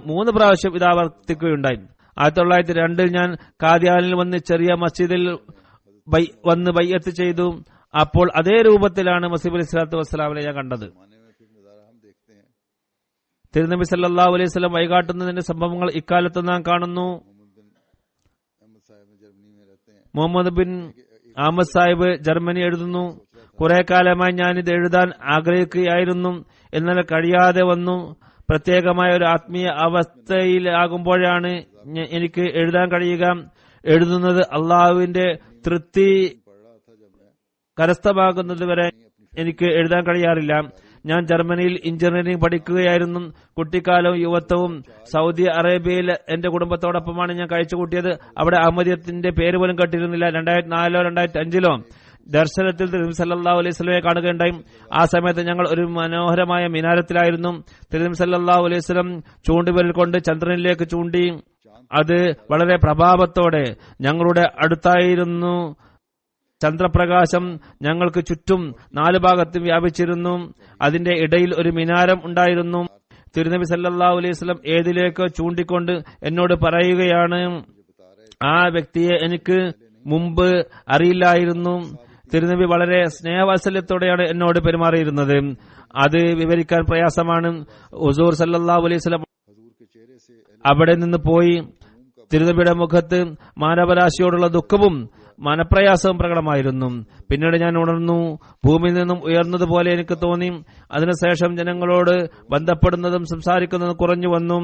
3 പ്രാവശ്യം ഇത് ആവർത്തിക്കുകയുണ്ടായി. 1902 ഞാൻ കാദിയാനിൽ വന്ന് ചെറിയ മസ്ജിദിൽ വന്ന് ബയ്യത്ത് ചെയ്തു. അപ്പോൾ അതേ രൂപത്തിലാണ് മസീഹ് അലൈഹി സ്വലാത്തു വസ്സലാമിനെ ഞാൻ കണ്ടത്. തിരുനബി സല്ലല്ലാഹു അലൈഹി വസല്ലം വഴികാട്ടുന്നതിന്റെ സംഭവങ്ങൾ ഇക്കാലത്ത് നാം കാണുന്നു. മുഹമ്മദ് ബിൻ അഹമ്മദ് സാഹിബ് ജർമ്മനി എഴുതുന്നു, കുറെ കാലമായി ഞാനിത് എഴുതാൻ ആഗ്രഹിക്കുകയായിരുന്നു, എന്നാൽ കഴിയാതെ വന്നു. പ്രത്യേകമായ ഒരു ആത്മീയ അവസ്ഥയിലാകുമ്പോഴാണ് എനിക്ക് എഴുതാൻ കഴിയുക. എഴുതുന്നത് അള്ളാഹുവിന്റെ തൃപ്തി കരസ്ഥമാകുന്നത് വരെ എനിക്ക് എഴുതാൻ കഴിയാറില്ല. ഞാൻ ജർമ്മനിയിൽ എഞ്ചിനീയറിംഗ് പഠിക്കുകയായിരുന്നു. കുട്ടിക്കാലവും യുവത്വവും സൗദി അറേബ്യയിൽ എന്റെ കുടുംബത്തോടൊപ്പമാണ് ഞാൻ കഴിച്ചുകൂട്ടിയത്. അവിടെ അഹമ്മദിയത്തിന്റെ പേര് പോലും കേട്ടിരുന്നില്ല. 2004-2005 ദർശനത്തിൽ തിരുനബി സല്ലല്ലാഹു അലൈഹി വസല്ലമയെ കാണുകയുണ്ടായി. ആ സമയത്ത് ഞങ്ങൾ ഒരു മനോഹരമായ മിനാരത്തിലായിരുന്നു. തിരുനബി സല്ലല്ലാഹു അലൈഹി വസല്ലം ചൂണ്ടുവിരൽ കൊണ്ട് ചന്ദ്രനിലേക്ക് ചൂണ്ടി. അത് വളരെ പ്രഭാവത്തോടെ ഞങ്ങളുടെ അടുത്തായിരുന്നു. ചന്ദ്രപ്രകാശം ഞങ്ങൾക്ക് ചുറ്റും 4 ഭാഗത്തും വ്യാപിച്ചിരുന്നു. അതിന്റെ ഇടയിൽ ഒരു മിനാരം ഉണ്ടായിരുന്നു. തിരുനബി സല്ലല്ലാഹു അലൈഹി വസല്ലം ഏതിലേക്കോ ചൂണ്ടിക്കൊണ്ട് എന്നോട് പറയുകയാണ്, ആ വ്യക്തിയെ എനിക്ക് മുമ്പ് അറിയില്ലായിരുന്നു. തിരുനബി വളരെ സ്നേഹവാത്സല്യത്തോടെയാണ് എന്നോട് പെരുമാറിയിരുന്നത്. അത് വിവരിക്കാൻ പ്രയാസമാണ്. ഹുസൂർ സല്ലല്ലാഹു അലൈഹി വസല്ലം അവിടെ നിന്ന് പോയി. തിരുനബിയുടെ മുഖത്ത് മാനവരാശിയോടുള്ള ദുഃഖവും മനപ്രയാസവും പ്രകടമായിരുന്നു. പിന്നീട് ഞാൻ ഉണർന്നു. ഭൂമിയിൽ നിന്നും ഉയർന്നതുപോലെ എനിക്ക് തോന്നി. അതിനുശേഷം ജനങ്ങളോട് ബന്ധപ്പെടുന്നതും സംസാരിക്കുന്നതും കുറഞ്ഞു വന്നു.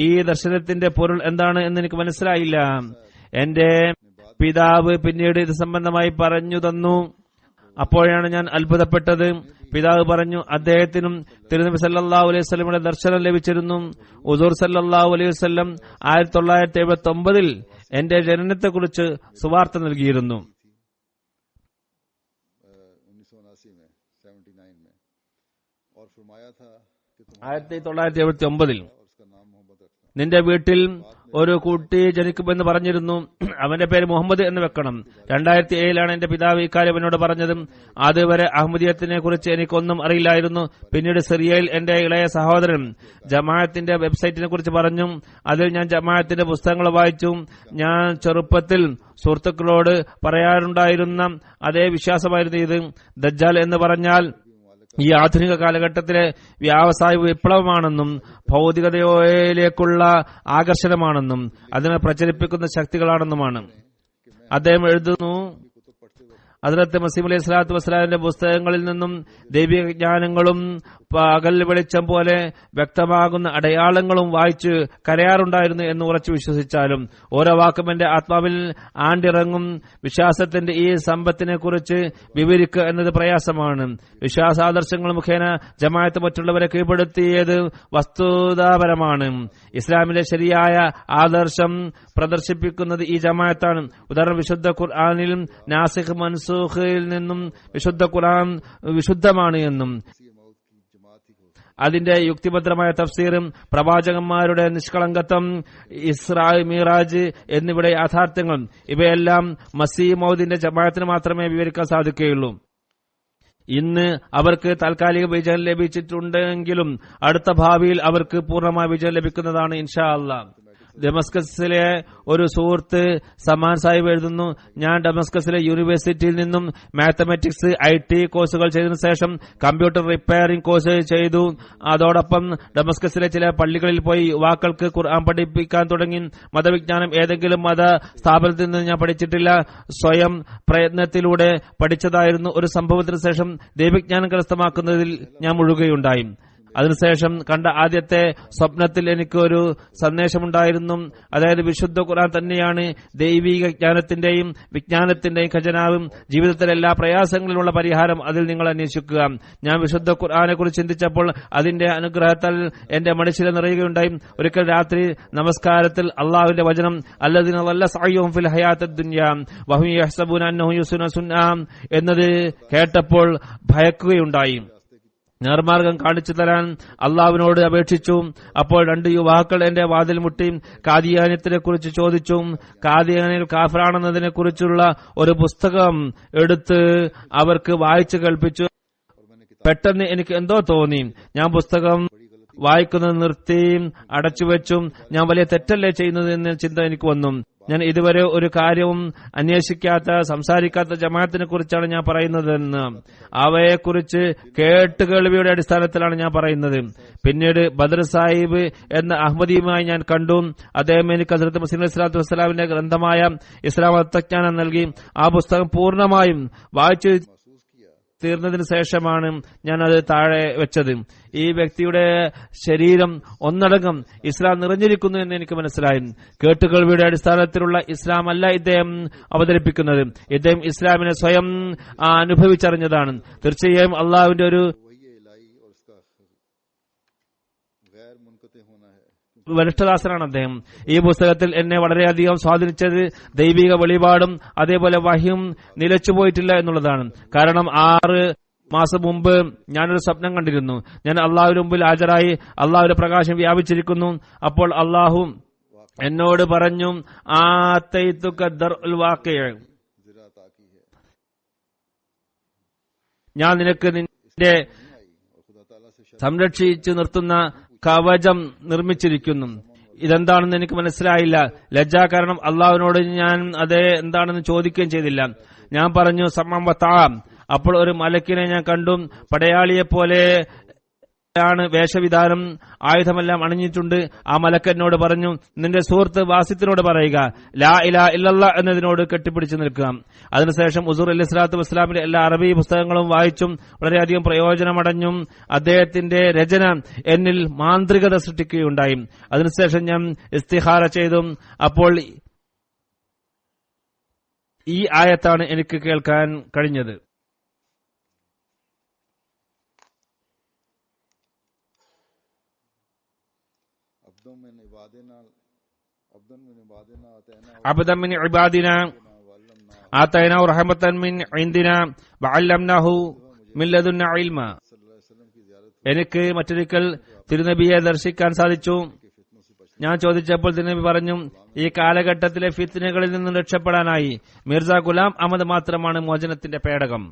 ഈ ദർശനത്തിന്റെ പൊരുൾ എന്താണ് എന്ന് എനിക്ക് മനസ്സിലായില്ല. എന്റെ പിതാവ് പിന്നീട് ഇത് സംബന്ധമായി പറഞ്ഞു തന്നു. അപ്പോഴാണ് ഞാൻ അത്ഭുതപ്പെട്ടത്. പിതാവ് പറഞ്ഞു, അദ്ദേഹത്തിനും തിരുനബി സല്ലല്ലാഹു അലൈഹി വസല്ലമയുടെ ദർശനം ലഭിച്ചിരുന്നു. ഹുസൂർ സല്ലല്ലാഹു അലൈഹി വസല്ലം 1979 എന്റെ ജനനത്തെക്കുറിച്ച് സുവാർത്ത നൽകിയിരുന്നു. 1979 നിന്റെ വീട്ടിൽ ഒരു കുട്ടി ജനിക്കുമെന്ന് പറഞ്ഞിരുന്നു, അവന്റെ പേര് മുഹമ്മദ് എന്ന് വെക്കണം. 2007 എന്റെ പിതാവ് ഇക്കാര്യം എന്നോട് പറഞ്ഞത്. അതുവരെ അഹമ്മദിയത്തിനെ കുറിച്ച് എനിക്കൊന്നും അറിയില്ലായിരുന്നു. പിന്നീട് സിറിയയിൽ എന്റെ ഇളയ സഹോദരൻ ജമാഅത്തിന്റെ വെബ്സൈറ്റിനെ കുറിച്ച് പറഞ്ഞു. അതിൽ ഞാൻ ജമാഅത്തിന്റെ പുസ്തകങ്ങൾ വായിച്ചു. ഞാൻ ചെറുപ്പത്തിൽ സുഹൃത്തുക്കളോട് പറയാറുണ്ടായിരുന്ന അതേ വിശ്വാസമായിരുന്നു ഇത്. ദജ്ജാൽ എന്ന് പറഞ്ഞാൽ ഈ ആധുനിക കാലഘട്ടത്തിലെ വ്യാവസായിക വിപ്ലവമാണെന്നും ഭൗതികതയിലേക്കുള്ള ആകർഷണമാണെന്നും അതിനെ പ്രചരിപ്പിക്കുന്ന ശക്തികളാണെന്നുമാണ്. അദ്ദേഹം എഴുതുന്നു, ഹദ്റത്ത് മസീഹ് അലൈഹി സ്വലാത്തു വസ്സലാമിന്റെ പുസ്തകങ്ങളിൽ നിന്നും ദൈവിക ജ്ഞാനങ്ങളും പകൽ വെളിച്ചം പോലെ വ്യക്തമാകുന്ന അടയാളങ്ങളും വായിച്ച് കരയാറുണ്ടായിരുന്നു എന്ന് ഉറച്ചു വിശ്വസിച്ചാലും ഓരോ വാക്കും എന്റെ ആത്മാവിൽ ആണ്ടിറങ്ങും. വിശ്വാസത്തിന്റെ ഈ സമ്പത്തിനെ കുറിച്ച് വിവരിക്കുക എന്നത് പ്രയാസമാണ്. വിശ്വാസാദർശങ്ങൾ മുഖേന ജമാഅത്ത് മറ്റുള്ളവരെ കീഴ്പ്പെടുത്തിയത് വസ്തുതാപരമാണ്. ഇസ്ലാമിലെ ശരിയായ ആദർശം പ്രദർശിപ്പിക്കുന്നത് ഈ ജമാഅത്താണ്. ഉദാഹരണം, വിശുദ്ധ ഖുർആനിൽ നാസിഖ് മൻസൂഖിൽ നിന്നും വിശുദ്ധ ഖുർആൻ വിശുദ്ധമാണ് എന്നും അതിന്റെ യുക്തിഭദ്രമായ തഫ്സീറും പ്രവാചകന്മാരുടെ നിഷ്കളങ്കത്വം, ഇസ്രാ മിറാജ് എന്നിവയുടെ യാഥാർത്ഥ്യങ്ങളും ഇവയെല്ലാം മസീഹ് മൗദിന്റെ ജമാഅത്തിന് മാത്രമേ വിവരിക്കാൻ സാധിക്കുകയുള്ളൂ. ഇന്ന് അവർക്ക് താൽക്കാലിക വിജയം ലഭിച്ചിട്ടുണ്ടെങ്കിലും അടുത്ത ഭാവിയിൽ അവർക്ക് പൂർണ്ണമായ വിജയം ലഭിക്കുന്നതാണ് ഇൻഷാ അല്ലാഹ്. ഡെമസ്കസിലെ ഒരു സുഹൃത്ത് സമാൻ സാഹിബ് എഴുതുന്നു, ഞാൻ ഡെമസ്കസിലെ യൂണിവേഴ്സിറ്റിയിൽ നിന്നും മാത്തമാറ്റിക്സ് IT കോഴ്സുകൾ ചെയ്തതിനു ശേഷം കമ്പ്യൂട്ടർ റിപ്പയറിംഗ് കോഴ്സ് ചെയ്തു. അതോടൊപ്പം ഡെമസ്കസിലെ ചില പള്ളികളിൽ പോയി യുവാക്കൾക്ക് ഖുർആൻ പഠിപ്പിക്കാൻ തുടങ്ങി. മതവിജ്ഞാനം ഏതെങ്കിലും മത സ്ഥാപനത്തിൽ നിന്ന് ഞാൻ പഠിച്ചിട്ടില്ല, സ്വയം പ്രയത്നത്തിലൂടെ പഠിച്ചതായിരുന്നു. ഒരു സംഭവത്തിന് ശേഷം ദൈവവിജ്ഞാനം കരസ്ഥമാക്കുന്നതിൽ ഞാൻ മുഴുകുകയുണ്ടായി. അതിനുശേഷം കണ്ട ആദ്യത്തെ സ്വപ്നത്തിൽ എനിക്ക് ഒരു സന്ദേശമുണ്ടായിരുന്നു. അതായത് വിശുദ്ധ ഖുർആൻ തന്നെയാണ് ദൈവിക ജ്ഞാനത്തിന്റെയും വിജ്ഞാനത്തിന്റെയും ഖജനാവും. ജീവിതത്തിലെ എല്ലാ പ്രയാസങ്ങളിലുള്ള പരിഹാരം അതിൽ നിങ്ങൾ അന്വേഷിക്കുക. ഞാൻ വിശുദ്ധ ഖുർആനെ കുറിച്ച് ചിന്തിച്ചപ്പോൾ അതിന്റെ അനുഗ്രഹത്താൽ എന്റെ മനസ്സിൽ നിറയുകയുണ്ടായി. ഒരിക്കൽ രാത്രി നമസ്കാരത്തിൽ അള്ളാഹുവിന്റെ വചനം അല്ലദീന ളല്ല സഅയ്യുഹും ഫിൽ ഹയാത്തിദ് ദുനിയ വഹും യഹ്സബൂന അന്നഹും യുഹ്സിനൂന സുൻആ എന്നത് കേട്ടപ്പോൾ ഭയക്കുകയുണ്ടായി. നേർമാർഗം കാണിച്ചു തരാൻ അള്ളാഹുവിനോട് അപേക്ഷിച്ചു. അപ്പോൾ 2 യുവാക്കൾ എന്റെ വാതിൽ മുട്ടി കാദിയാനിയത്തിനെ കുറിച്ച് ചോദിച്ചു. കാദിയാനിൽ കാഫറാണെന്നതിനെ കുറിച്ചുള്ള ഒരു പുസ്തകം എടുത്ത് അവർക്ക് വായിച്ചു കേൾപ്പിച്ചു. പെട്ടെന്ന് എനിക്ക് എന്തോ തോന്നി. ഞാൻ പുസ്തകം വായിക്കുന്നത് നിർത്തി അടച്ചുവെച്ചു. ഞാൻ വലിയ തെറ്റല്ലേ ചെയ്യുന്നത് എന്ന ചിന്ത എനിക്ക് വന്നു. ഞാൻ ഇതുവരെ ഒരു കാര്യവും അന്വേഷിക്കാത്ത സംസാരിക്കാത്ത ജമാഅത്തിനെ കുറിച്ചാണ് ഞാൻ പറയുന്നതെന്ന്. അവയെക്കുറിച്ച് കേട്ടുകേൾവിയുടെ അടിസ്ഥാനത്തിലാണ് ഞാൻ പറയുന്നത്. പിന്നീട് ബദർ സാഹിബ് എന്ന അഹമ്മദിയുമായി ഞാൻ കണ്ടു. അദ്ദേഹം എനിക്ക് ഹദ്റത്ത് മസീഹ് അലൈഹി സ്വലാത്തു വസ്സലാമിന്റെ ഗ്രന്ഥമായ ഇസ്ലാം തത്വജ്ഞാനം നൽകി. ആ പുസ്തകം പൂർണ്ണമായും വായിച്ചു തീർന്നതിന് ശേഷമാണ് ഞാൻ അത് താഴെ വെച്ചത്. ഈ വ്യക്തിയുടെ ശരീരം ഒന്നടങ്കം ഇസ്ലാം നിറഞ്ഞിരിക്കുന്നു എന്ന് എനിക്ക് മനസ്സിലായി. കേട്ടുകേൾവിയുടെ അടിസ്ഥാനത്തിലുള്ള ഇസ്ലാം അല്ല ഇദ്ദേഹം അവതരിപ്പിക്കുന്നത്. ഇദ്ദേഹം ഇസ്ലാമിനെ സ്വയം അനുഭവിച്ചറിഞ്ഞതാണ്. തീർച്ചയായും അള്ളാഹുവിന്റെ ഒരു വരിഷ്ഠദാസനാണ് അദ്ദേഹം. ഈ പുസ്തകത്തിൽ എന്നെ വളരെയധികം സ്വാധീനിച്ചത് ദൈവിക വെളിപാടും അതേപോലെ വഹ്യും നിലച്ചുപോയിട്ടില്ല എന്നുള്ളതാണ്. കാരണം 6 മാസം മുമ്പ് ഞാനൊരു സ്വപ്നം കണ്ടിരുന്നു. ഞാൻ അള്ളാഹുവിന് മുമ്പിൽ ഹാജരായി. അള്ളാഹുവിന്റെ പ്രകാശം വ്യാപിച്ചിരിക്കുന്നു. അപ്പോൾ അള്ളാഹു എന്നോട് പറഞ്ഞു, ഞാൻ നിനക്ക് നിന്റെ സംരക്ഷിച്ചു നിർത്തുന്ന കവചം നിർമ്മിച്ചിരിക്കുന്നു. ഇതെന്താണെന്ന് എനിക്ക് മനസ്സിലായില്ല. ലജ്ജ കാരണം അള്ളാഹുവിനോട് ഞാൻ അത് എന്താണെന്ന് ചോദിക്കുകയും ചെയ്തില്ല. ഞാൻ പറഞ്ഞു സമം വത്താം. അപ്പോൾ ഒരു മലക്കിനെ ഞാൻ കണ്ടു. പടയാളിയെപ്പോലെ ാണ് വേഷവിധാനം, ആയുധമെല്ലാം അണിഞ്ഞിട്ടുണ്ട്. ആ മലക്കനോട് പറഞ്ഞു, നിന്റെ സുഹൃത്ത് വാസിത്തിനോട് പറയുക, ലാ ഇലാഹ ഇല്ലല്ലാഹ് എന്നതിനോട് കെട്ടിപ്പിടിച്ചു നിൽക്കുക. അതിനുശേഷം ഹുസൂർ അലൈഹി സ്വലാത്തു വസ്സലാമിന്റെ എല്ലാ അറബി പുസ്തകങ്ങളും വായിച്ചും വളരെയധികം പ്രയോജനമടഞ്ഞും അദ്ദേഹത്തിന്റെ രചന എന്നിൽ മാന്ത്രികത സൃഷ്ടിക്കുകയുണ്ടായി. അതിനുശേഷം ഞാൻ ഇസ്തിഖാറ ചെയ്തു. അപ്പോൾ ഈ ആയത്താണ് എനിക്ക് കേൾക്കാൻ കഴിഞ്ഞത്. عبدا من عبادنا آتيناه رحمة من عندنا وعلمناه من لدنا علما. എനിക്ക് മറ്റൊരിക്കൽ തിരുനബിയെ ദർശിക്കാൻ സാധിച്ചു. ഞാൻ ചോദിച്ചപ്പോൾ തിരുനബി പറഞ്ഞു, ഈ കാലഘട്ടത്തിലെ ഫിത്നകളിൽ നിന്നും രക്ഷപ്പെടാനായി മിർസ ഗുലാം അഹമ്മദ് മാത്രമാണ് മോചനത്തിന്റെ പേടകം.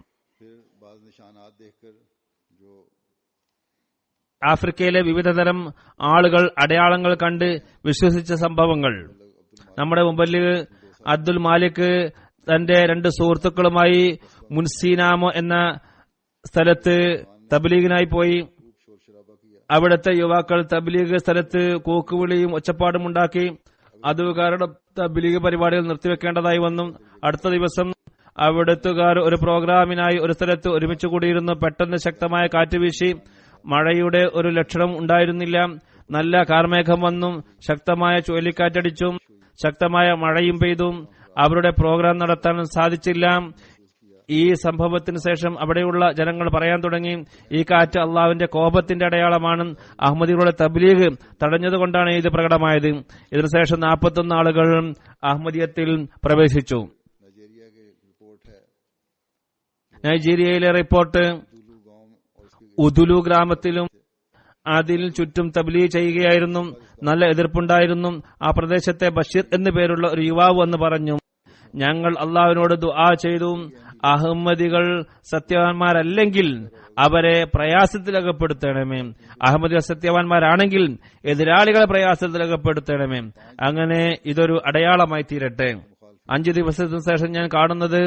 ആഫ്രിക്കയിലെ വിവിധതരം ആളുകൾ അടയാളങ്ങൾ കണ്ട് വിശ്വസിച്ച സംഭവങ്ങൾ. നമ്മുടെ മുമ്പിൽ അബ്ദുൽ മാലിക് തന്റെ 2 സുഹൃത്തുക്കളുമായി മുൻസീനാമോ എന്ന സ്ഥലത്ത് തബ്ലീഗിനായി പോയി. അവിടുത്തെ യുവാക്കൾ തബ്ലീഗ് സ്ഥലത്ത് കൂക്കുവിളിയും ഒച്ചപ്പാടും ഉണ്ടാക്കി. അത് കാരണം തബ്ലീഗ് പരിപാടികൾ നിർത്തിവെക്കേണ്ടതായി വന്നു. അടുത്ത ദിവസം അവിടുത്തുകാർ ഒരു പ്രോഗ്രാമിനായി ഒരു സ്ഥലത്ത് ഒരുമിച്ച് കൂടിയിരുന്നു. പെട്ടെന്ന് ശക്തമായ കാറ്റ് വീശി. മഴയുടെ ഒരു ലക്ഷണം ഉണ്ടായിരുന്നില്ല. നല്ല കാർമേഘം വന്നു. ശക്തമായ ചുഴലിക്കാറ്റടിച്ചു. ശക്തമായ മഴയും പെയ്തു. അവരുടെ പ്രോഗ്രാം നടത്താൻ സാധിച്ചില്ല. ഈ സംഭവത്തിന് ശേഷം അവിടെയുള്ള ജനങ്ങൾ പറയാൻ തുടങ്ങി, ഈ കാറ്റ് അള്ളാഹുവിന്റെ കോപത്തിന്റെ അടയാളമാണ്. അഹമ്മദികളുടെ തബ്ലീഗ് തടഞ്ഞതുകൊണ്ടാണ് ഇത് പ്രകടമായത്. ഇതിനുശേഷം 41 ആളുകൾ അഹമ്മദിയത്തിൽ പ്രവേശിച്ചു. നൈജീരിയയിലെ റിപ്പോർട്ട്, ഉദുലു ഗ്രാമത്തിലും അതിൽ ചുറ്റും തബ്ലീഗ് ചെയ്യുകയായിരുന്നു. നല്ല എതിർപ്പുണ്ടായിരുന്നു. ആ പ്രദേശത്തെ ബഷീർ എന്നു പേരുള്ള ഒരു യുവാവ് എന്ന് പറഞ്ഞു, ഞങ്ങൾ അള്ളാഹുവിനോട് ദുആ ചെയ്തു, അഹമ്മദികൾ സത്യവാന്മാരല്ലെങ്കിൽ അവരെ പ്രയാസത്തിലകപ്പെടുത്തണമേ, അഹമ്മദികൾ സത്യവാന്മാരാണെങ്കിൽ എതിരാളികളെ പ്രയാസത്തിലകപ്പെടുത്തണമേ. അങ്ങനെ ഇതൊരു അടയാളമായി തീരട്ടെ. 5 ദിവസത്തിന് ശേഷം ഞാൻ കാണുന്നത്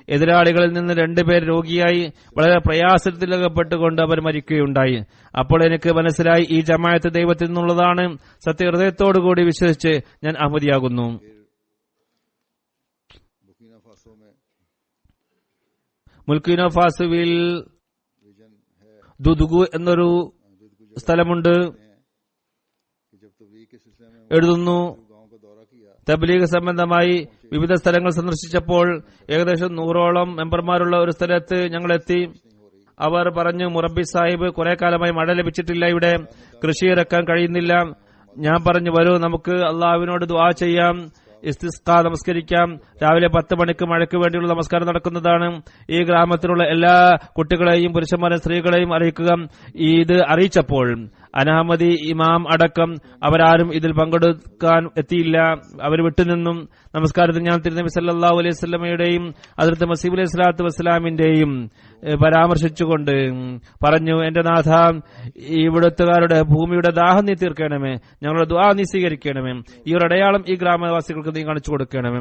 എതിരാളികളിൽ നിന്ന് 2 പേർ രോഗിയായി വളരെ പ്രയാസത്തിലകപ്പെട്ടുകൊണ്ട് അവർ മരിക്കുകയുണ്ടായി. അപ്പോൾ എനിക്ക് മനസ്സിലായി, ഈ ജമാഅത്ത് ദൈവത്തിൽ നിന്നുള്ളതാണ്. സത്യഹൃദയത്തോടുകൂടി വിശ്വസിച്ച് ഞാൻ അഹമ്മദിയാകുന്നു. മുൽക്കിനോ ഫാസുവിൽ ദുദുഗു എന്നൊരു സ്ഥലമുണ്ട്. എഴുതുന്നു, തബ്ലീഗ് സംബന്ധമായി വിവിധ സ്ഥലങ്ങൾ സന്ദർശിച്ചപ്പോൾ ഏകദേശം 100ഓളം മെമ്പർമാരുള്ള ഒരു സ്ഥലത്ത് ഞങ്ങളെത്തി. അവർ പറഞ്ഞു, മുറബി സാഹിബ്, കുറെ കാലമായി മഴ ലഭിച്ചിട്ടില്ല, ഇവിടെ കൃഷി ഇറക്കാൻ കഴിയുന്നില്ല. ഞാൻ പറഞ്ഞു, വരൂ നമുക്ക് അള്ളാഹുവിനോട് ദുആ ചെയ്യാം, ഇസ്തിസ്ഖാ നമസ്കരിക്കാം. രാവിലെ 10 മണിക്ക് മഴയ്ക്ക് വേണ്ടിയുള്ള നമസ്കാരം നടക്കുന്നതാണ്. ഈ ഗ്രാമത്തിലുള്ള എല്ലാ കുട്ടികളെയും പുരുഷന്മാരെയും സ്ത്രീകളെയും അറിയിക്കുക. ഇത് അറിയിച്ചപ്പോൾ അനഹമ്മദി ഇമാം അടക്കം അവരാരും ഇതിൽ പങ്കെടുക്കാൻ എത്തിയില്ല. അവർ വിട്ടുനിന്നും. നമസ്കാരത്തിൽ ഞാൻ തിരുനബി സല്ലല്ലാഹു അലൈഹി വസല്ലമയുടെയും ഹദ്റത്ത് മസീഹ് അലൈഹി സ്വലാത്തു വസ്സലാമിന്റെയും പരാമർശിച്ചുകൊണ്ട് പറഞ്ഞു, എന്റെ നാഥ, ഇവിടുത്തുകാരുടെ ഭൂമിയുടെ ദാഹം നീ തീർക്കണമേ, ഞങ്ങളുടെ ദുആ നീ സ്വീകരിക്കണമേ, ഈ ഒരു അടയാളം ഈ ഗ്രാമവാസികൾക്ക് നീ കാണിച്ചു കൊടുക്കണമേ.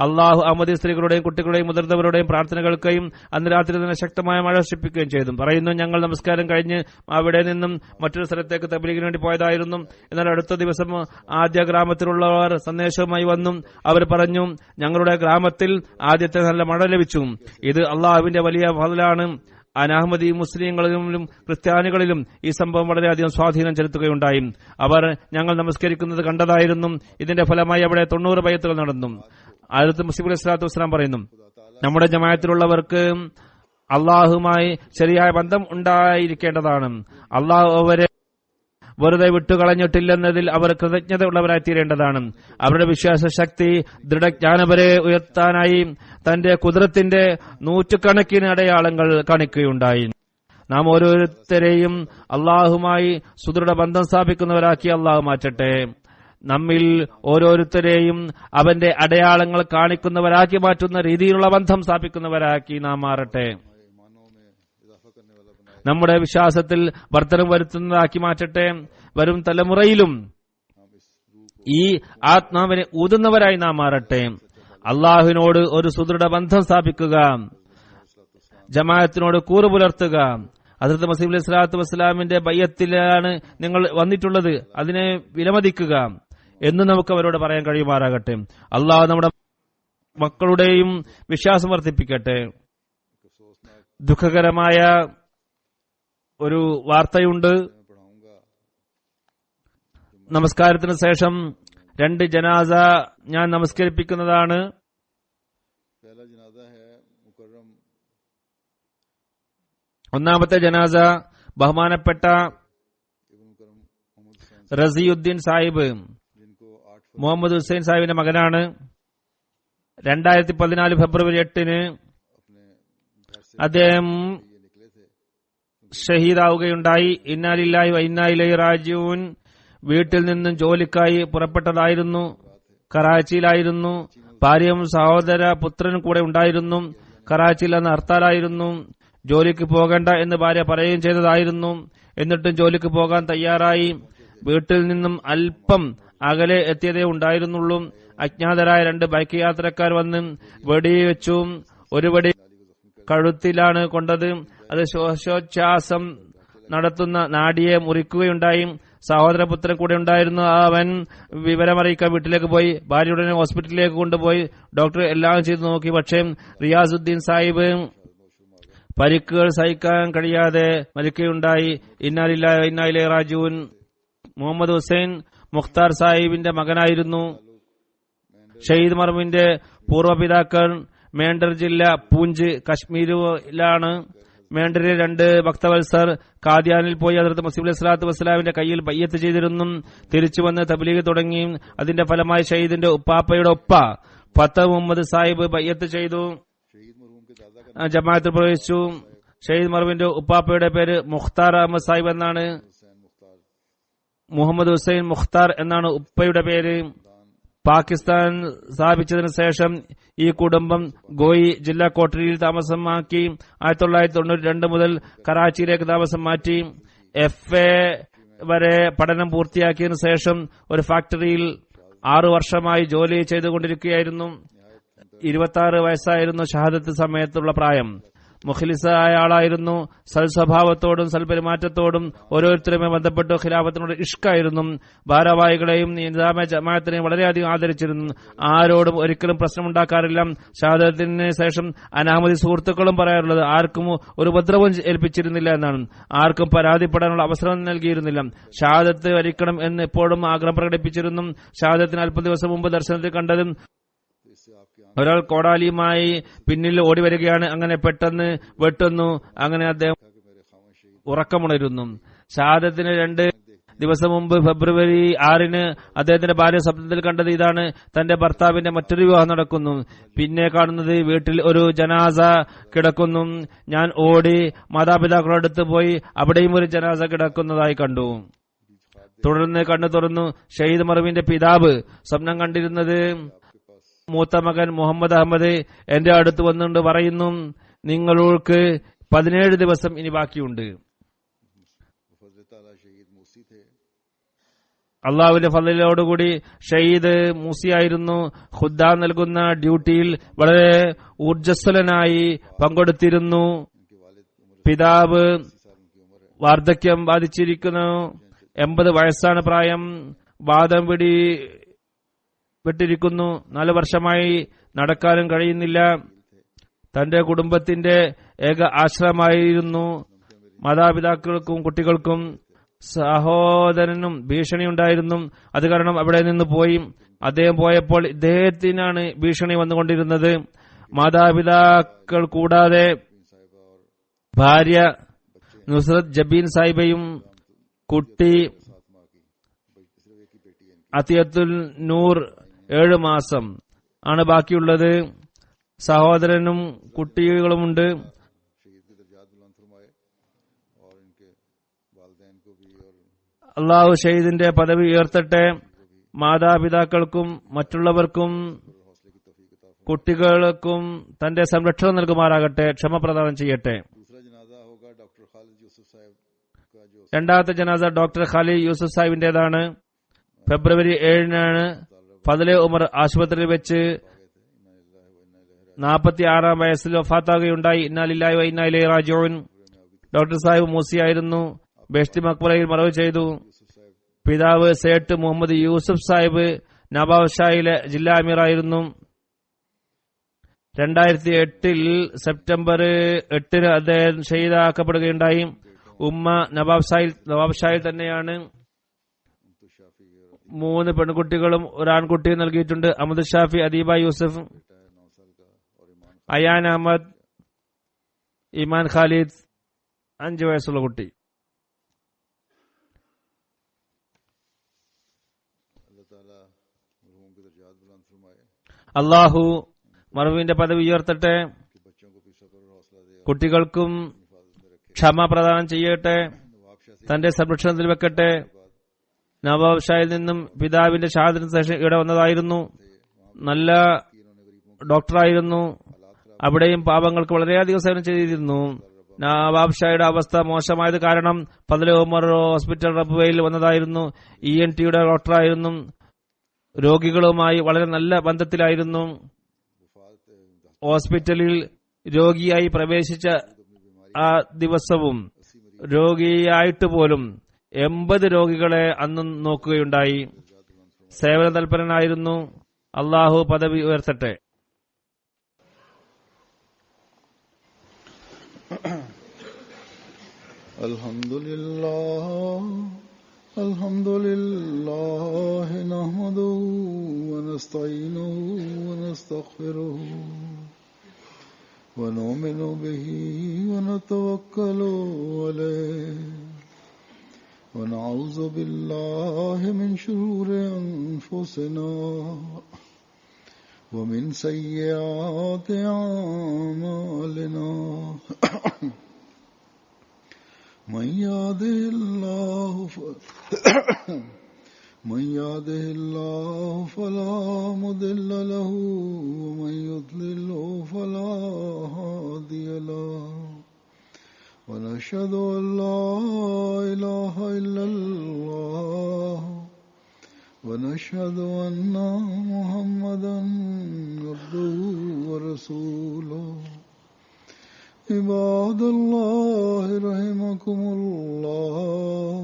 അള്ളാഹു അഹമ്മദി സ്ത്രീകളുടെയും കുട്ടികളുടെയും മുതിർന്നവരുടെയും പ്രാർത്ഥനകൾക്കും അന്ന് രാത്രി തന്നെ ശക്തമായ മഴ വർഷിപ്പിക്കുകയും ചെയ്തു. പറയുന്നു, ഞങ്ങൾ നമസ്കാരം കഴിഞ്ഞ് അവിടെ നിന്നും മറ്റൊരു സ്ഥലത്തേക്ക് തബ്ലീഗിന് വേണ്ടി പോയതായിരുന്നു. എന്നാൽ അടുത്ത ദിവസം ആദ്യ ഗ്രാമത്തിലുള്ളവർ സന്ദേശവുമായി വന്നു. അവർ പറഞ്ഞു, ഞങ്ങളുടെ ഗ്രാമത്തിൽ ആദ്യത്തെ നല്ല മഴ ലഭിച്ചു. ഇത് അള്ളാഹുവിന്റെ വലിയ ഫളലാണ്. അനഹമ്മദി മുസ്ലിങ്ങളിലും ക്രിസ്ത്യാനികളിലും ഈ സംഭവം വളരെയധികം സ്വാധീനം ചെലുത്തുകയുണ്ടായി. അവർ ഞങ്ങൾ നമസ്കരിക്കുന്നത് കണ്ടതായിരുന്നു. ഇതിന്റെ ഫലമായി അവിടെ 90 ബൈഅത്തുകൾ നടന്നു. ഹദ്റത്ത് മസീഹ് അലൈഹി സ്വലാത്തു വസ്സലാം പറയുന്നു, നമ്മുടെ ജമാഅത്തിലുള്ളവർക്ക് അള്ളാഹുമായി ശരിയായ ബന്ധം ഉണ്ടായിരിക്കേണ്ടതാണ്. അള്ളാഹു അവരെ വെറുതെ വിട്ടുകളഞ്ഞിട്ടില്ലെന്നതിൽ അവർ കൃതജ്ഞത ഉള്ളവരായി തീരേണ്ടതാണ്. അവരുടെ വിശ്വാസ ശക്തി ദൃഢജ്ഞാനവരെ ഉയർത്താനായി തന്റെ കുദ്റത്തിന്റെ നൂറ്റുകണക്കിന് അടയാളങ്ങൾ കാണിക്കുകയുണ്ടായി. നാം ഓരോരുത്തരെയും അള്ളാഹുമായി സുദൃഢ ബന്ധം സ്ഥാപിക്കുന്നവരാക്കി അള്ളാഹു മാറ്റട്ടെ. നമ്മിൽ ഓരോരുത്തരെയും അവന്റെ അടയാളങ്ങൾ കാണിക്കുന്നവരാക്കി മാറ്റുന്ന രീതിയിലുള്ള ബന്ധം സ്ഥാപിക്കുന്നവരാക്കി നാം മാറട്ടെ. നമ്മുടെ വിശ്വാസത്തിൽ വർധനം വരുത്തുന്നതാക്കി മാറ്റട്ടെ. വരും തലമുറയിലും ഈ ആത്മാവിനെ ഊതുന്നവരായി നാം മാറട്ടെ. അള്ളാഹുവിനോട് ഒരു സുദൃഢ ബന്ധം സ്ഥാപിക്കുക, ജമാഅത്തിനോട് കൂറ് പുലർത്തുക. ഹദ്റത്ത് മസീഹ് അലൈഹി സ്വലാത്തു വസ്സലാമിന്റെ ബയ്യത്തിലാണ് നിങ്ങൾ വന്നിട്ടുള്ളത്, അതിനെ വിലമതിക്കുക എന്ന് നമുക്ക് അവരോട് പറയാൻ കഴിയുമാറാകട്ടെ. അള്ളാഹു നമ്മുടെ മക്കളുടെയും വിശ്വാസം വർദ്ധിപ്പിക്കട്ടെ. ദുഃഖകരമായ ഒരു വാർത്തയുണ്ട്. നമസ്കാരത്തിന് ശേഷം 2 ജനാസ ഞാൻ നമസ്കരിപ്പിക്കുന്നതാണ്. ഒന്നാമത്തെ ജനാസ ബഹുമാനപ്പെട്ട റസിയുദ്ദീൻ സാഹിബ് മുഹമ്മദ് ഹുസൈൻ സാഹിബിന്റെ മകനാണ്. 2014 ഫെബ്രുവരി 8 അദ്ദേഹം ഷഹീദാവുകയുണ്ടായി. ഇന്നാ ലില്ലാഹി വ ഇന്നാ ഇലൈഹി റാജിഊൻ. വീട്ടിൽ നിന്നും ജോലിക്കായി പുറപ്പെട്ടതായിരുന്നു. കറാച്ചിയിലായിരുന്നു. ഭാര്യയും സഹോദര പുത്രനും കൂടെ ഉണ്ടായിരുന്നു. കറാച്ചിയിൽ അന്ന് ഹർത്താലായിരുന്നു. ജോലിക്ക് പോകണ്ട എന്ന് ഭാര്യ പറയുകയും ചെയ്തതായിരുന്നു. എന്നിട്ടും ജോലിക്ക് പോകാൻ തയ്യാറായി. വീട്ടിൽ നിന്നും അല്പം അകലെ എത്തിയതേ ഉണ്ടായിരുന്നുള്ളൂ. അജ്ഞാതരായ 2 ബൈക്ക് യാത്രക്കാർ വന്ന് വെടിവെച്ചു. ഒരു വെടി കഴുത്തിലാണ് കൊണ്ടത്. അത് ശ്വാസോച്ഛ്വാസം നടത്തുന്ന നാഡിയെ മുറിക്കുകയുണ്ടായി. സഹോദരപുത്രൻ കൂടെ ഉണ്ടായിരുന്നു. അവൻ വിവരമറിയിക്കാൻ വീട്ടിലേക്ക് പോയി. ഭാര്യയുടനെ ഹോസ്പിറ്റലിലേക്ക് കൊണ്ടുപോയി. ഡോക്ടർ എല്ലാം ചെയ്തു നോക്കി. പക്ഷേ റിയാസുദ്ദീൻ സാഹിബ് പരിക്കുകൾ സഹിക്കാൻ കഴിയാതെ മരിക്കുകയുണ്ടായി. ഇന്നാ ലില്ലാഹി വ ഇന്നാ ഇലൈഹി റാജിഊൻ. മുഹമ്മദ് ഹുസൈൻ മുഖ്താർ സാഹിബിന്റെ മകനായിരുന്നു. ഷഹീദ് മർഹൂമിന്റെ പൂർവ്വപിതാക്കൾ മേണ്ടർ ജില്ല പൂഞ്ച് കശ്മീരിലാണ്. മേണ്ടറിൽ 2 ഭക്തവത്സർ കാദ്യാനിൽ പോയി ഹദ്റത്ത് മസീഹ് അലൈഹി സ്വലാത്തു വസ്സലാമിന്റെ കയ്യിൽ ബയ്യത്ത് ചെയ്തിരുന്നു. തിരിച്ചു വന്ന് തബ്ലീഗ് തുടങ്ങി. അതിന്റെ ഫലമായി ഷഹീദിന്റെ ഉപ്പാപ്പയുടെ ഒപ്പ ഫത്ത മുഹമ്മദ് സാഹിബ് ബയ്യത്ത് ചെയ്തു. ജമാഅത്തിൽ പ്രവേശിച്ചു. ഷഹീദ് മർഹൂമിന്റെ ഉപ്പാപ്പയുടെ പേര് മുഖ്താർ അഹമ്മദ് സാഹിബ് എന്നാണ്. മുഹമ്മദ് ഹുസൈൻ മുഖ്താർ എന്നാണ് ഉപ്പയുടെ പേര്. പാകിസ്ഥാൻ സ്ഥാപിച്ചതിനു ശേഷം ഈ കുടുംബം ഗോയി ജില്ലാ കോട്ടരിയിൽ താമസമാക്കി. 1992 മുതൽ കറാച്ചിയിലേക്ക് താമസം മാറ്റി. FA വരെ പഠനം പൂർത്തിയാക്കിയതിനു ശേഷം ഒരു ഫാക്ടറിയിൽ 6 വർഷമായി ജോലി ചെയ്തുകൊണ്ടിരിക്കുകയായിരുന്നു. 26 വയസ്സായിരുന്നു ഷഹാദത്ത് സമയത്തുള്ള പ്രായം. മുഖ്ലിസായ ആളായിരുന്നു. സൽസ്വഭാവത്തോടും സൽപെരുമാറ്റത്തോടും ഓരോരുത്തരുമേ ബന്ധപ്പെട്ട് ഖിലാഫത്തിനോട് ഇഷ്കായിരുന്നു. ഭാരവാഹികളെയും നിസാമ ജമാഅത്തിനെയും വളരെയധികം ആദരിച്ചിരുന്നു. ആരോടും ഒരിക്കലും പ്രശ്നമുണ്ടാക്കാറില്ല. ഷഹാദത്തിന് ശേഷം അനാമതി സുഹൃത്തുക്കളും പറയാറുള്ളത് ആർക്കും ഒരു ഉപദ്രവം ഏൽപ്പിച്ചിരുന്നില്ല എന്നാണ്. ആർക്കും പരാതിപ്പെടാനുള്ള അവസരം നൽകിയിരുന്നില്ല. ഷഹാദത്ത് വരിക്കണം എന്ന് എപ്പോഴും ആഗ്രഹം പ്രകടിപ്പിച്ചിരുന്നു. ഷഹാദത്തിന് അല്പ ദിവസം മുമ്പ് ദർശനത്തിൽ കണ്ടതും ഒരാൾ കോടാലിയുമായി പിന്നിൽ ഓടി വരികയാണ്. അങ്ങനെ പെട്ടെന്ന് വെട്ടുന്നു. അങ്ങനെ അദ്ദേഹം ഉറക്കമുണരുന്നു. ഷഹാദത്തിന് 2 ദിവസം മുമ്പ് ഫെബ്രുവരി 6 അദ്ദേഹത്തിന്റെ ഭാര്യ സ്വപ്നത്തിൽ കണ്ടത് ഇതാണ്: തന്റെ ഭർത്താവിന്റെ മറ്റൊരു വിവാഹം നടക്കുന്നു. പിന്നെ കാണുന്നത് വീട്ടിൽ ഒരു ജനാസ കിടക്കുന്നു. ഞാൻ ഓടി മാതാപിതാക്കളുടെ അടുത്ത് പോയി അവിടെയും ഒരു ജനാസ കിടക്കുന്നതായി കണ്ടു. തുടർന്ന് കണ്ണു തുറന്നു. ഷഹീദ് മർഹൂമിന്റെ പിതാവ് സ്വപ്നം കണ്ടിരുന്നത് മൂത്ത മകൻ മുഹമ്മദ് അഹമ്മദ് എന്റെ അടുത്ത് വന്നുകൊണ്ട് പറയുന്നു, നിങ്ങൾക്ക് 17 ദിവസം ഇനി ബാക്കിയുണ്ട്. അള്ളാഹുവിന്റെ ഫضലിനോടുകൂടി ഷഹീദ് മൂസിയായിരുന്നു. ഖുദ്ദ നൽകുന്ന ഡ്യൂട്ടിയിൽ വളരെ ഊർജ്ജസ്വലനായി പങ്കെടുത്തിരുന്നു. പിതാവ് വാർദ്ധക്യം ബാധിച്ചിരിക്കുന്നു. 80 വയസ്സാണ് പ്രായം. വാദം വിട്ടിരിക്കുന്നു. 4 വർഷമായി നടക്കാനും കഴിയുന്നില്ല. തന്റെ കുടുംബത്തിന്റെ ഏക ആശ്രയമായിരുന്നു. മാതാപിതാക്കൾക്കും കുട്ടികൾക്കും സഹോദരനും ഭീഷണിയുണ്ടായിരുന്നു. അത് കാരണം അവിടെ നിന്ന് പോയി. അദ്ദേഹം പോയപ്പോൾ ഇദ്ദേഹത്തിനാണ് ഭീഷണി വന്നുകൊണ്ടിരുന്നത്. മാതാപിതാക്കൾ കൂടാതെ ഭാര്യ നുസ്രത്ത് ജബീൻ സാഹിബയും കുട്ടി അതിയത്തുൽ നൂർ 7 മാസം ആണ് ബാക്കിയുള്ളത്. സഹോദരനും കുട്ടികളുമുണ്ട്. അള്ളാഹു ഷഹീദിന്റെ പദവി ഉയർത്തട്ടെ. മാതാപിതാക്കൾക്കും മറ്റുള്ളവർക്കും കുട്ടികൾക്കും തന്റെ സംരക്ഷണം നൽകുമാറാകട്ടെ. ക്ഷമ പ്രദാനം ചെയ്യട്ടെ. രണ്ടാമത്തെ ജനാസ ഡോക്ടർ ഖാലിദ് യൂസുഫ് സാഹിബിന്റേതാണ്. ഫെബ്രുവരി 7 ഫضലെ ഉമർ ആശുപത്രിയിൽ വെച്ച് 46 വയസ്സിൽ വഫാത്താകുകയുണ്ടായി. ഇന്നാ ലില്ലാഹി വ ഇന്നാ ഇലൈഹി റാജിഊൻ. ഡോക്ടർ സാഹിബ് മൂസിയായിരുന്നു. ബെഷ്തി മക്ബറയിൽ മറവ് ചെയ്തു. പിതാവ് സേട്ട് മുഹമ്മദ് യൂസുഫ് സാഹിബ് നവാബ് ഷായിലെ ജില്ലാ അമീറായിരുന്നു. 2008 സെപ്റ്റംബർ 8 അദ്ദേഹം ഷഹീദാക്കപ്പെടുകയുണ്ടായി. ഉമ്മ നവാബ് ഷായിൽ തന്നെയാണ്. 3 പെൺകുട്ടികളും ഒരു ആൺകുട്ടിയും നൽകിയിട്ടുണ്ട്. അഹമ്മദ് ഷാഫി, അദീബ യൂസഫ്, അയാൻ അഹമ്മദ്, ഇമാൻ ഖാലിദ്. 5 വയസ്സുള്ള കുട്ടി. അള്ളാഹു മർഹൂമിന്റെ പദവി ഉയർത്തട്ടെ. കുട്ടികൾക്കും ക്ഷമ പ്രദാനം ചെയ്യട്ടെ. തന്റെ സംരക്ഷണത്തിൽ വെക്കട്ടെ. നവാബ് ഷായിൽ നിന്നും പിതാവിന്റെ ഷഹാദത്തിന് ശേഷം ഇവിടെ വന്നതായിരുന്നു. നല്ല ഡോക്ടറായിരുന്നു. അവിടെയും പാപങ്ങൾക്ക് വളരെയധികം സേവനം ചെയ്തിരുന്നു. നവാബ് ഷായുടെ അവസ്ഥ മോശമായത് കാരണം ഫദ്ലെ ഉമർ ഹോസ്പിറ്റൽ റബ്വയിൽ വന്നതായിരുന്നു. ENT-യുടെ ഡോക്ടറായിരുന്നു. രോഗികളുമായി വളരെ നല്ല ബന്ധത്തിലായിരുന്നു. ഹോസ്പിറ്റലിൽ രോഗിയായി പ്രവേശിച്ച ആ ദിവസവും രോഗിയായിട്ട് പോലും 80 രോഗികളെ അന്ന് നോക്കുകയുണ്ടായി. സേവന തൽപരനായിരുന്നു. അള്ളാഹു പദവി ഉയർത്തട്ടെ. അൽഹംദുലില്ലാഹ് നഹ്മദുഹു വനസ്തഈനുഹു വനസ്തഗ്ഫിറുഹു വനുഅ്മിനു ബിഹി വനതവക്കലു അലൈഹി വനഊദു ബില്ലാഹി മിൻ ശുറൂരി അൻഫുസിനാ വമിൻ സയ്യിആതി അഅ്മാലിനാ من يهده الله فلا مضل له ومن يضلله فلا هادي له ونشهد أن لا إله إلا الله ونشهد أن محمدا عبده ورسوله عباد الله رحمكم الله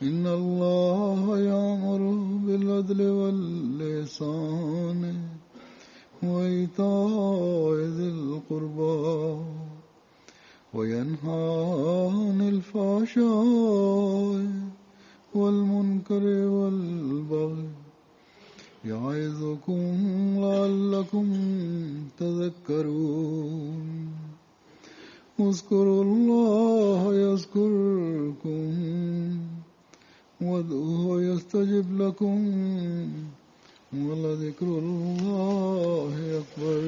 إن الله يأمر بالعدل والإحسان وإيتاء ذي القربى وينهى عن الفحشاء والمنكر والبغي يعظكم لعلكم تذكرون اذكروا الله يذكركم وادعوه يستجب لكم ولذكر الله أكبر.